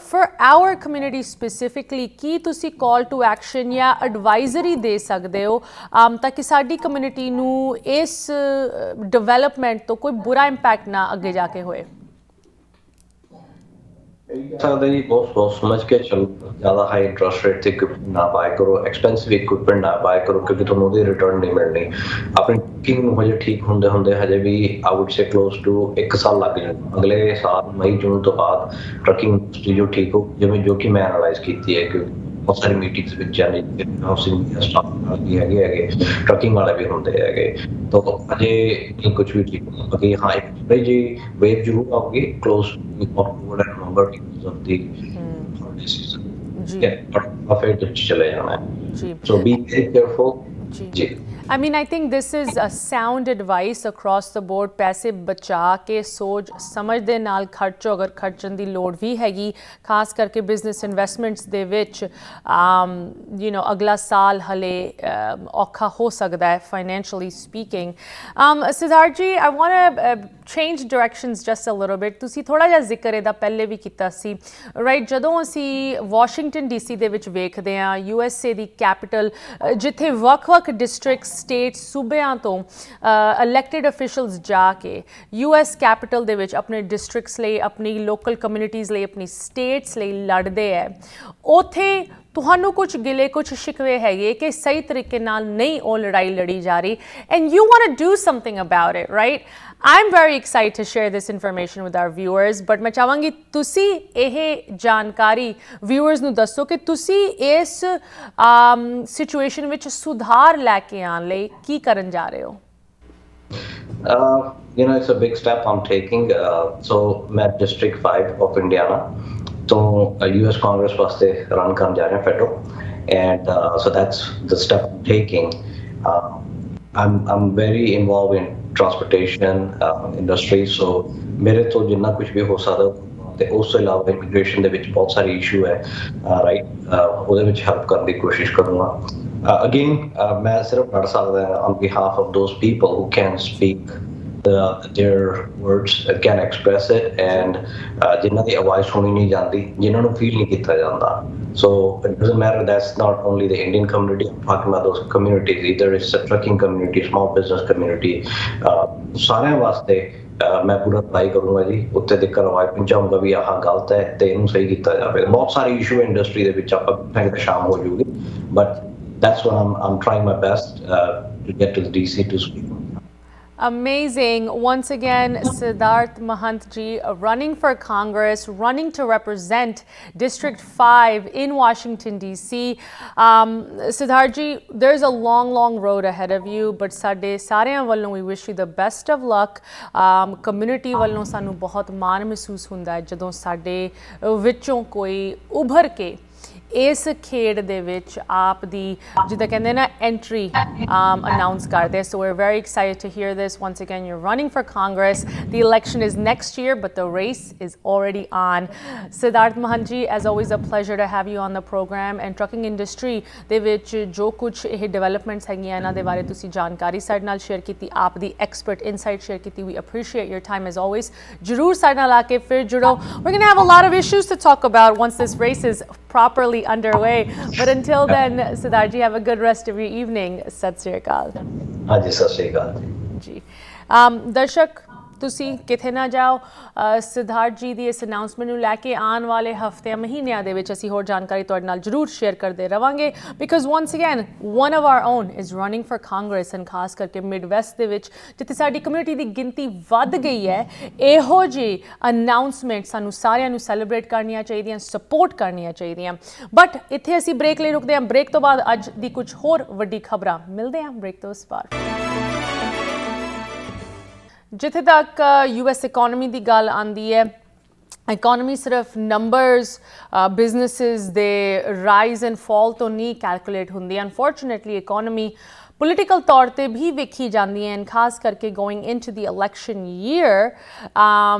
ਫॉर ਆਵਰ ਕਮਿਊਨਿਟੀ ਸਪੈਸੀਫਿਕਲੀ ਕੀ ਤੁਸੀਂ ਕਾਲ ਟੂ ਐਕਸ਼ਨ ਜਾਂ ਐਡਵਾਈਜ਼ਰੀ ਦੇ ਸਕਦੇ ਹੋ ਤਾਂ ਕਿ ਸਾਡੀ ਕਮਿਊਨਿਟੀ ਨੂੰ ਇਸ ਡਿਵੈਲਪਮੈਂਟ ਤੋਂ ਕੋਈ ਬੁਰਾ ਇੰਪੈਕਟ ਨਾ ਅੱਗੇ ਜਾ ਕੇ ਹੋਏ? ਸਕਦੇ ਜੀ, ਬਹੁਤ ਸੋਚ ਸਮਝ ਕੇ ਚਲੋ। ਜ਼ਿਆਦਾ ਹਾਈ ਇੰਟਰਸਟ ਰੇਟ ਤੇ ਇਕਵਿਪਮੈਂਟ ਨਾ ਬਾਏ ਕਰੋ, ਐਕਸਪੈਂਸਿਵ ਇਕਵਿਪਮੈਂਟ ਨਾ ਬਾਏ ਕਰੋ, ਕਿਉਂਕਿ ਤੁਹਾਨੂੰ ਉਹਦੀ ਰਿਟਰਨ ਨਹੀਂ ਮਿਲਣੀ। ਆਪਣੀ ਟਰੱਕਿੰਗ ਨੂੰ ਹਜੇ ਠੀਕ ਹੁੰਦੇ ਹਜੇ ਵੀ I would say close to 1 ਸਾਲ ਲੱਗ ਜਾਣਾ। ਅਗਲੇ ਸਾਲ ਮਈ ਜੂਨ ਤੋਂ ਬਾਅਦ ਟਰੱਕਿੰਗ ਇੰਡਸਟਰੀ ਜੋ ਠੀਕ ਹੋ, ਜਿਵੇਂ ਜੋ ਕਿ ਮੈਂ ਐਨਾਲਾਈਜ਼ ਕੀਤੀ ਹੈ, ਕਿ ਬਹੁਤ ਸਾਰੀ ਮੀਟਿੰਗਸ ਵਿੱਚ ਜਾਣੇ ਹਾਊਸਿੰਗ ਸਟਾਫ ਨਾਲ ਵੀ ਹੈਗੇ, ਟਰੱਕਿੰਗ ਵਾਲੇ ਵੀ ਹੁੰਦੇ ਹੈਗੇ, ਤਾਂ ਅਜੇ ਨਹੀਂ ਕੁਝ ਵੀ ਠੀਕ ਹੋਣਾ। ਬਾਕੀ ਹਾਂ, ਇੱਕ ਜੀ ਵੇਵ ਜ਼ਰੂਰ ਆਉਗੀ close October and November because of the holiday season, but ਫਿਰ ਚਲੇ ਜਾਣਾ ਹੈ। ਸੋ ਬੀ ਵੈਰੀ ਕੇਅਰਫੁਲ ਜੀ। I mean, I think this is a sound advice across the board. पैसे बचा के सोच समझ दे नाल खर्चो, अगर खर्चन ਦੀ ਲੋੜ ਵੀ ਹੈਗੀ ਖਾਸ ਕਰਕੇ ਬਿਜ਼ਨਸ ਇਨਵੈਸਟਮੈਂਟਸ ਦੇ ਵਿੱਚ ਅਗਲਾ ਸਾਲ ਹਲੇ ਔਖਾ ਹੋ ਸਕਦਾ ਹੈ financially speaking. Siddharth ji, I want to change directions just a little bit. ਤੁਸੀਂ ਥੋੜਾ ਜਿਹਾ ਜ਼ਿਕਰ ਇਹਦਾ ਪਹਿਲੇ ਵੀ ਕੀਤਾ ਸੀ, ਰਾਈਟ? ਜਦੋਂ ਅਸੀਂ ਵਾਸ਼ਿੰਗਟਨ ਡੀਸੀ ਦੇ ਵਿੱਚ ਵੇਖਦੇ ਹਾਂ, USA ਦੀ ਕੈਪੀਟਲ, ਜਿੱਥੇ ਵੱਖ-ਵੱਖ ਡਿਸਟ੍ਰਿਕਟ, ਸਟੇਟ, ਸੂਬਿਆਂ ਤੋਂ ਇਲੈਕਟਿਡ ਅਫੀਸ਼ੀਅਲਸ ਜਾ ਕੇ US ਕੈਪੀਟਲ ਦੇ ਵਿੱਚ ਆਪਣੇ ਡਿਸਟ੍ਰਿਕਟਸ ਲਈ, ਆਪਣੀ ਲੋਕਲ ਕਮਿਊਨਿਟੀਜ਼ ਲਈ, ਆਪਣੀ ਸਟੇਟਸ ਲਈ ਲੜਦੇ ਹੈ, ਉੱਥੇ ਤੁਹਾਨੂੰ ਕੁਝ ਗਿਲੇ, ਕੁਝ ਸ਼ਿਕਵੇ ਹੈਗੇ ਕਿ ਸਹੀ ਤਰੀਕੇ ਨਾਲ ਨਹੀਂ ਉਹ ਲੜਾਈ ਲੜੀ ਜਾ ਰਹੀ, and you want to do something about it, right? I'm very excited to share this information with our viewers, but ਮੈਂ ਚਾਹਾਂਗੀ ਤੁਸੀਂ ਇਹ ਜਾਣਕਾਰੀ viewers ਨੂੰ ਦੱਸੋ ਕਿ ਤੁਸੀਂ ਇਸ ਸਿਚੁਏਸ਼ਨ ਵਿੱਚ ਸੁਧਾਰ ਲੈ ਕੇ ਆਉਣ ਲਈ ਕੀ ਕਰਨ ਜਾ ਰਹੇ ਹੋ? It's a big step I'm taking. So मैं District 5 of Indiana, so US Congress वास्ते run करने जा रहे हैं federal, and so that's the step I'm taking. I'm very involved in transportation industry, so मेरे तो जितना कुछ भी हो सकता ਤੇ ਉਸ ਤੋਂ ਇਲਾਵਾ ਇਮੀਗ੍ਰੇਸ਼ਨ ਦੇ ਵਿੱਚ ਬਹੁਤ ਸਾਰੇ ਇਸ਼ੂ ਹੈ, ਰਾਈਟ? ਉਹਦੇ ਵਿੱਚ ਹੈਲਪ ਕਰਨ ਦੀ ਕੋਸ਼ਿਸ਼ ਕਰੂੰਗਾ. ਅਗੇਨ ਮੈਂ ਸਿਰਫ ਲੜ ਸਕਦਾ ਹਾਂ on behalf of those people who can speak their words, can express it, and ਜਿਨ੍ਹਾਂ ਦੀ ਆਵਾਜ਼ ਸੁਣੀ ਨਹੀਂ ਜਾਂਦੀ, ਜਿਨ੍ਹਾਂ ਨੂੰ ਫੀਲ ਨਹੀਂ ਕੀਤਾ ਜਾਂਦਾ. So it doesn't matter, that's not only the Indian community, I'm talking about those communities, either it's a trucking community, small business community, ਸਾਰਿਆਂ ਵਾਸਤੇ ਮੈਂ ਪੂਰਾ ਟਰਾਈ ਕਰੂੰਗਾ ਜੀ ਉੱਤੇ ਤੱਕ ਆਵਾਜ਼ ਪਹੁੰਚਾਊਂਗਾ ਵੀ ਆਹ ਗਲਤ ਹੈ ਤੇ ਇਹਨੂੰ ਸਹੀ ਕੀਤਾ ਜਾਵੇ. ਬਹੁਤ ਸਾਰੇ ਇਸ਼ੂ ਇੰਡਸਟਰੀ ਦੇ ਵਿੱਚ ਆਪਾਂ ਸ਼ਾਮ ਹੋ ਜੂਗੀ, but that's what I'm trying my best to get to the DC to speak. Amazing. Once again, Siddharth Mahant ji running for Congress, running to represent District 5 in Washington, D.C. Siddharth ji, there's a long, long road ahead of you, but ਸਾਡੇ ਸਾਰਿਆਂ ਵੱਲੋਂ we wish you the best of luck. Community ਵੱਲੋਂ ਸਾਨੂੰ ਬਹੁਤ ਮਾਣ ਮਹਿਸੂਸ ਹੁੰਦਾ ਹੈ ਜਦੋਂ ਸਾਡੇ ਵਿੱਚੋਂ ਕੋਈ ਉੱਭਰ ਕੇ ਇਸ ਖੇਡ ਦੇ ਵਿੱਚ ਆਪ ਦੀ ਜਿੱਦਾਂ ਕਹਿੰਦੇ ਨਾ ਐਂਟਰੀ ਅਨਾਉਂਸ ਕਰਦੇ. So we're very excited to hear this. Once again, you're running for Congress. The election is next year, but the race is already on. Siddharth Mahant ji, as always, a pleasure to have you on the program. And trucking industry ਦੇ ਵਿੱਚ ਜੋ ਕੁਝ ਇਹ developments ਹੈਗੀਆਂ ਇਹਨਾਂ ਦੇ ਬਾਰੇ ਤੁਸੀਂ ਜਾਣਕਾਰੀ ਸਾਡੇ ਨਾਲ ਸ਼ੇਅਰ ਕੀਤੀ, ਆਪ ਦੀ ਐਕਸਪਰਟ ਇਨਸਾਈਟ ਸ਼ੇਅਰ ਕੀਤੀ. We appreciate your time as always. ਜ਼ਰੂਰ ਸਾਡੇ ਨਾਲ ਆ ਕੇ ਫਿਰ ਜੁੜੋ. We're going to have a lot of issues to talk about once this race is properly underway, but until then, Siddharth ji, have a good rest of your evening. Sat Sri Akal. Haji, Sat Sri Akal ji. Darshak, ਤੁਸੀਂ ਕਿਥੇ ਨਾ ਜਾਓ. ਸਿਧਾਰਥ ਜੀ ਦੀ ਇਸ announcement ਨੂੰ ਲੈ ਕੇ ਆਉਣ ਵਾਲੇ ਹਫ਼ਤਿਆਂ, ਮਹੀਨਿਆਂ ਦੇ ਵਿੱਚ ਅਸੀਂ ਹੋਰ ਜਾਣਕਾਰੀ ਤੁਹਾਡੇ ਨਾਲ ਜ਼ਰੂਰ ਸ਼ੇਅਰ ਕਰਦੇ ਰਵਾਂਗੇ, because once again one of R on is running for Congress, and ਖਾਸ ਕਰਕੇ ਮਿਡ ਵੈਸਟ ਦੇ ਵਿੱਚ ਜਿੱਥੇ ਸਾਡੀ ਕਮਿਊਨਿਟੀ ਦੀ ਗਿਣਤੀ ਵੱਧ ਗਈ ਹੈ. ਇਹੋ ਜਿਹੀ ਅਨਾਉਂਸਮੈਂਟ ਸਾਨੂੰ ਸਾਰਿਆਂ ਨੂੰ ਸੈਲੀਬ੍ਰੇਟ ਕਰਨੀਆਂ ਚਾਹੀਦੀਆਂ, ਸਪੋਰਟ ਕਰਨੀਆਂ ਚਾਹੀਦੀਆਂ. ਬਟ ਇੱਥੇ ਅਸੀਂ ਬ੍ਰੇਕ ਲਈ ਰੁਕਦੇ ਹਾਂ. ਬ੍ਰੇਕ ਤੋਂ ਬਾਅਦ ਅੱਜ ਦੀ ਕੁਝ ਹੋਰ ਵੱਡੀ ਖਬਰਾਂ ਮਿਲਦੇ ਹਾਂ ਬ੍ਰੇਕ ਤੋਂ ਉਸ ਪਾਰ. ਜਿੱਥੇ ਤੱਕ US ਇਕੋਨਮੀ ਦੀ ਗੱਲ ਆਉਂਦੀ ਹੈ, ਇਕੋਨਮੀ ਸਿਰਫ ਨੰਬਰਸ, ਬਿਜ਼ਨਸਿਸ ਦੇ ਰਾਈਜ਼ ਐਂਡ ਫਾਲ ਤੋਂ ਨਹੀਂ ਕੈਲਕੂਲੇਟ ਹੁੰਦੀ. ਅਨਫੋਰਚੂਨੇਟਲੀ ਇਕੋਨਮੀ ਪੋਲੀਟੀਕਲ ਤੌਰ 'ਤੇ ਵੀ ਵੇਖੀ ਜਾਂਦੀ ਹੈ, ਐਂਡ ਖਾਸ ਕਰਕੇ going in to the election year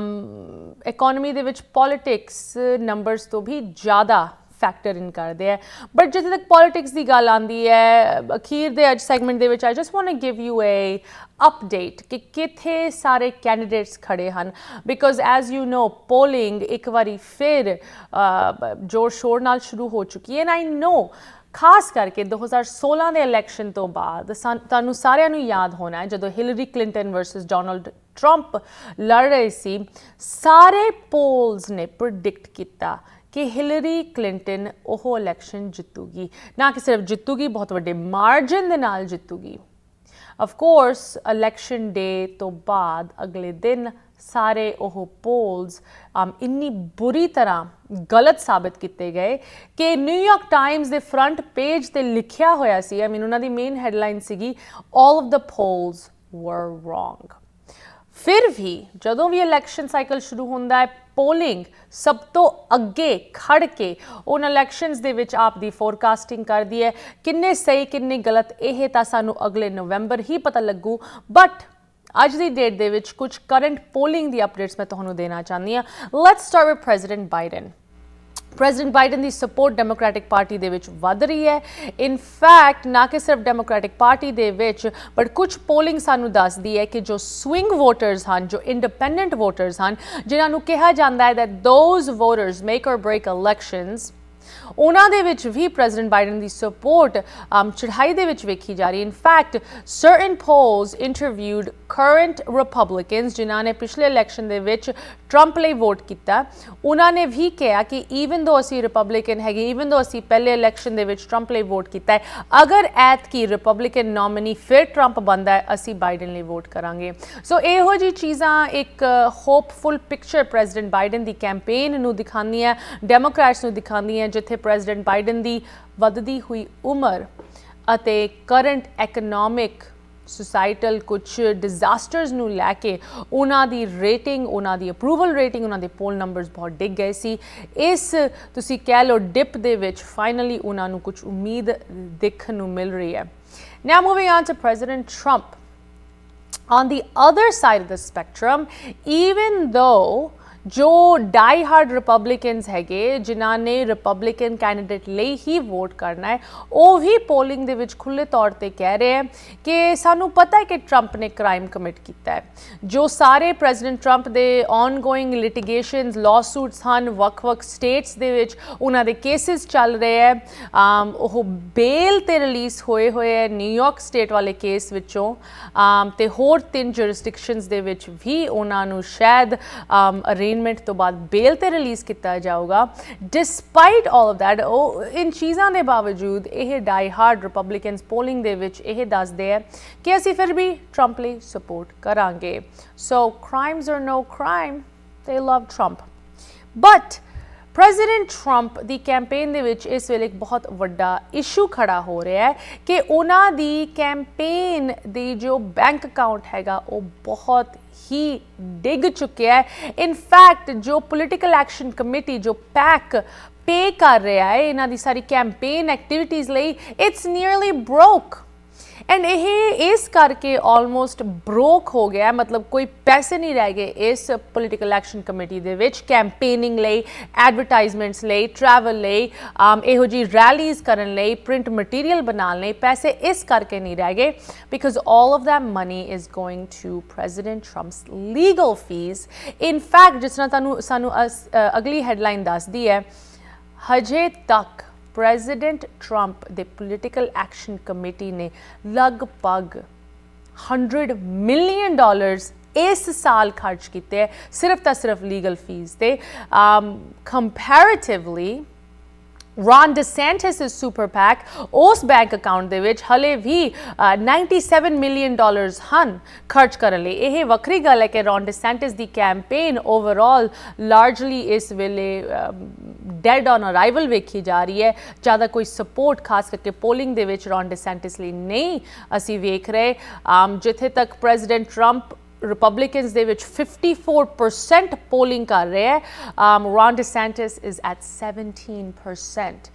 economy ਦੇ ਵਿੱਚ ਪੋਲੀਟਿਕਸ ਨੰਬਰਸ ਤੋਂ ਵੀ ਜ਼ਿਆਦਾ ਫੈਕਟਰ ਇਨ ਕਰਦੇ ਹੈ. ਬਟ ਜਿੱਥੇ ਤੱਕ ਪੋਲੀਟਿਕਸ ਦੀ ਗੱਲ ਆਉਂਦੀ ਹੈ, ਅਖੀਰ ਦੇ ਅੱਜ ਸੈਗਮੈਂਟ ਦੇ ਵਿੱਚ I just want to give you a update ਕਿ ਕਿੱਥੇ ਸਾਰੇ ਕੈਂਡੀਡੇਟਸ ਖੜੇ ਹਨ, because as you know polling ਇੱਕ ਵਾਰੀ ਫਿਰ ਜ਼ੋਰ ਸ਼ੋਰ ਨਾਲ ਸ਼ੁਰੂ ਹੋ ਚੁੱਕੀ ਹੈ. ਐਂਡ ਆਈ ਨੋ ਖਾਸ ਕਰਕੇ 2016 ਦੇ ਇਲੈਕਸ਼ਨ ਤੋਂ ਬਾਅਦ ਤੁਹਾਨੂੰ ਸਾਰਿਆਂ ਨੂੰ ਯਾਦ ਹੋਣਾ ਹੈ ਜਦੋਂ Hillary Clinton versus Donald Trump ਲੜ ਰਹੇ ਸੀ, ਸਾਰੇ ਪੋਲਸ ਨੇ ਪ੍ਰੈਡਿਕਟ ਕੀਤਾ ਕਿ ਹਿਲਰੀ ਕਲਿੰਟਨ ਉਹ ਇਲੈਕਸ਼ਨ ਜਿੱਤੂਗੀ. ਨਾ ਕਿ ਸਿਰਫ ਜਿੱਤੂਗੀ, ਬਹੁਤ ਵੱਡੇ ਮਾਰਜਨ ਦੇ ਨਾਲ ਜਿੱਤੂਗੀ. ਆਫ ਕੋਰਸ ਇਲੈਕਸ਼ਨ ਡੇ ਤੋਂ ਬਾਅਦ ਅਗਲੇ ਦਿਨ ਸਾਰੇ ਉਹ ਪੋਲਸ ਇੰਨੀ ਬੁਰੀ ਤਰ੍ਹਾਂ ਗਲਤ ਸਾਬਿਤ ਕੀਤੇ ਗਏ ਕਿ ਨਿਊਯਾਰਕ ਟਾਈਮਸ ਦੇ ਫਰੰਟ ਪੇਜ 'ਤੇ ਲਿਖਿਆ ਹੋਇਆ ਸੀ, ਆਈ ਮੀਨ ਉਹਨਾਂ ਦੀ ਮੇਨ ਹੈਡਲਾਈਨ ਸੀਗੀ, ਆਲ ਆਫ ਦ ਪੋਲਸ ਵਰ ਰੋਂਗ. फिर भी जदों भी इलैक्शन साइकिल शुरू होंदा है पोलिंग सब तो अगे खड़ के उन इलैक्शनस दे विच आप दी फोरकास्टिंग करदी है किन्ने सही किन्ने गलत यह तां सानू अगले नवंबर ही पता लगू। बट अज दी डेट दे विच कुछ करंट पोलिंग दी अपडेट्स मैं तुहानू देना चाहती हाँ। Let's start with president Biden. President Biden की सपोर्ट डेमोक्रेटिक पार्टी दे विच वध रही है। इन फैक्ट ना कि सिर्फ डेमोक्रेटिक पार्टी दे विच बट कुछ पोलिंग सानू दसदी है कि जो स्विंग वोटर्स हैं जो इंडिपेंडेंट वोटर्स हैं जिन्होंने कहा जाता है दैट दोज वोटर्स मेक और ब्रेक इलैक्शंस उन्हां दे विच भी प्रेजिडेंट बाइडन की सपोर्ट चढ़ाई दे विच वेखी जा रही। In fact certain polls interviewed current Republicans जिन्होंने पिछले इलैक्शन दे विच ट्रंप लिए वोट किया उन्होंने भी कहा कि ईवन दो असी रिपब्लिकन है ईवन दो असी पहले इलैक्शन दे विच ट्रंप लिए वोट किया है अगर ऐतकी रिपब्लिकन नॉमिनी फिर ट्रंप बनता है असी बाइडन लिए वोट करांगे। सो इहो जी चीज़ां एक होपफुल पिक्चर प्रेजिडेंट बाइडन की कैंपेन नूं दिखांदियां डेमोक्रेट्स नूं दिखांदियां जिथे प्रेजिडेंट बाइडन की वधदी हुई उम्र अते करंट एक्नोमिक सोसाइटल कुछ डिजास्टर्स नूं लैके उन्हां दी रेटिंग उन्हां दी अप्रूवल रेटिंग उन्हां दे पोल नंबर्स बहुत डिग गए सी। इस तुसी कह लो डिप दे विच फाइनली उन्हां नूं कुछ उम्मीद देखण नूं मिल रही है। Now moving on to president Trump on the other side of the spectrum, even though जो डाई हार्ड रिपब्लिकन्स हैगे जिन्होंने रिपब्लिकन कैंडिडेट लिए ही वोट करना है वो भी पोलिंग दे विच खुले तौर पे कह रहे हैं कि सानू पता है कि ट्रंप ने क्राइम कमिट किया है। जो सारे प्रेजिडेंट ट्रंप दे ऑनगोइंग लिटिगेशंस लॉसूट्स हैं वक्-वक् स्टेट्स दे विच उन्हां दे केसेस चल रहे हैं वो बेल ते रिलीज़ होए है न्यूयॉर्क स्टेट वाले केस विचों ते होर 3 जुरिसडिक्शंस दे विच भी उन्हां नूं शायद तो बाद बेल ते रिलीज़ किया जाऊगा। डिस्पाइट ऑल ऑफ दैट इन चीज़ों के बावजूद यह डाई हार्ड रिपब्लिकन्स पोलिंग दे विच यह दसदे है कि असी फिर भी ट्रंप लिए सपोर्ट करांगे। सो क्राइम्स और no crime they love Trump. But president Trump की कैंपेन दे विच इस वेले एक बहुत वड्डा इशू खड़ा हो रहा है कि उन्हां दी कैंपेन दी जो बैंक अकाउंट हैगा वो बहुत ही डिग चुके हैं। इन फैक्ट जो पोलिटिकल एक्शन कमेटी जो पैक पे कर रहा है इन्हां दी सारी कैंपेन एक्टिविटीज़ लई इट्स नियरली ब्रोक एंड यह इस करके ऑलमोस्ट ब्रोक हो गया मतलब कोई पैसे नहीं रह गए इस पोलिटिकल एक्शन कमेटी दे विच कैंपेनिंग लई एडवरटाइजमेंट्स लई ट्रैवल लई इहो जी रैलीज़ करन लई प्रिंट मटीरियल बनाने लई पैसे इस करके नहीं रह गए because all of that money is going to president Trump's legal fees. In fact जिस तरह सानू अगली हैडलाइन दसदी है हजे तक प्रेजिडेंट ट्रंप दे पोलिटिकल एक्शन कमेटी ने लगभग $100 मिलियन इस साल खर्च किए सिर्फ लीगल फीस ते comparatively Ron DeSantis is super PAC उस बैंक अकाउंट दे विच हले भी $97 मिलियन हन खर्च करने लिए। यह वक्री गल है कि रॉन डिसेंटिस दी कैंपेन ओवरऑल लार्जली इस वेले डेड ऑन अराइवल वेखी जा रही है। ज़्यादा कोई सपोर्ट खास करके पोलिंग दे विच रॉन डिसेंटिस लिए नहीं असी वेख रहे। जिथे तक प्रेजिडेंट ट्रंप रिपब्लिकन्स दे विच 54% पोलिंग कर रहे हैं Ron DeSantis is at 17%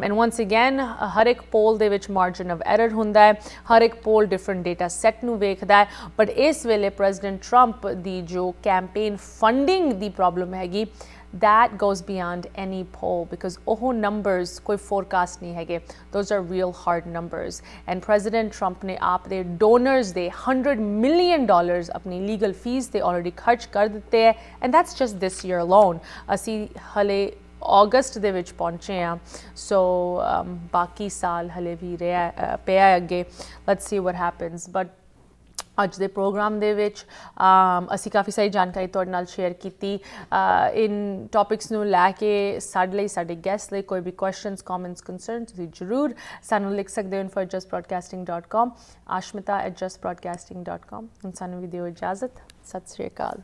and once again हर एक पोल दे विच मार्जिन ऑफ एरर हुंदा है हर एक पोल डिफरेंट डेटा सैट नूं वेखदा है। बट इस वेले प्रेजिडेंट ट्रंप दी जो कैंपेन फंडिंग दी प्रॉब्लम हैगी that goes beyond any poll because oh numbers कोई forecast नहीं है those are real hard numbers and President Trump ने आप दे donors दे $100 million अपनी legal fees दे already खर्च कर देते हैं and that's just this year alone। असी हले अगस्त दे विच पहुंचे हैं सो बाकी साल हले भी रहा पे अगे let's see what happens। but अज दे प्रोग्राम दे विच असी काफ़ी सारी जानकारी तुहाडे नाल शेयर कीती इन टॉपिक्स नूं लैके साडे गैस्ट लई कोई भी क्वेश्चनस कॉमेंट्स कंसर्न तुसीं जरूर सानूं लिख सकदे हो info@jusbroadcasting.com aashmeeta@jusbroadcasting.com। हुण सानूं भी दिओ इजाज़त। सत श्री अकाल।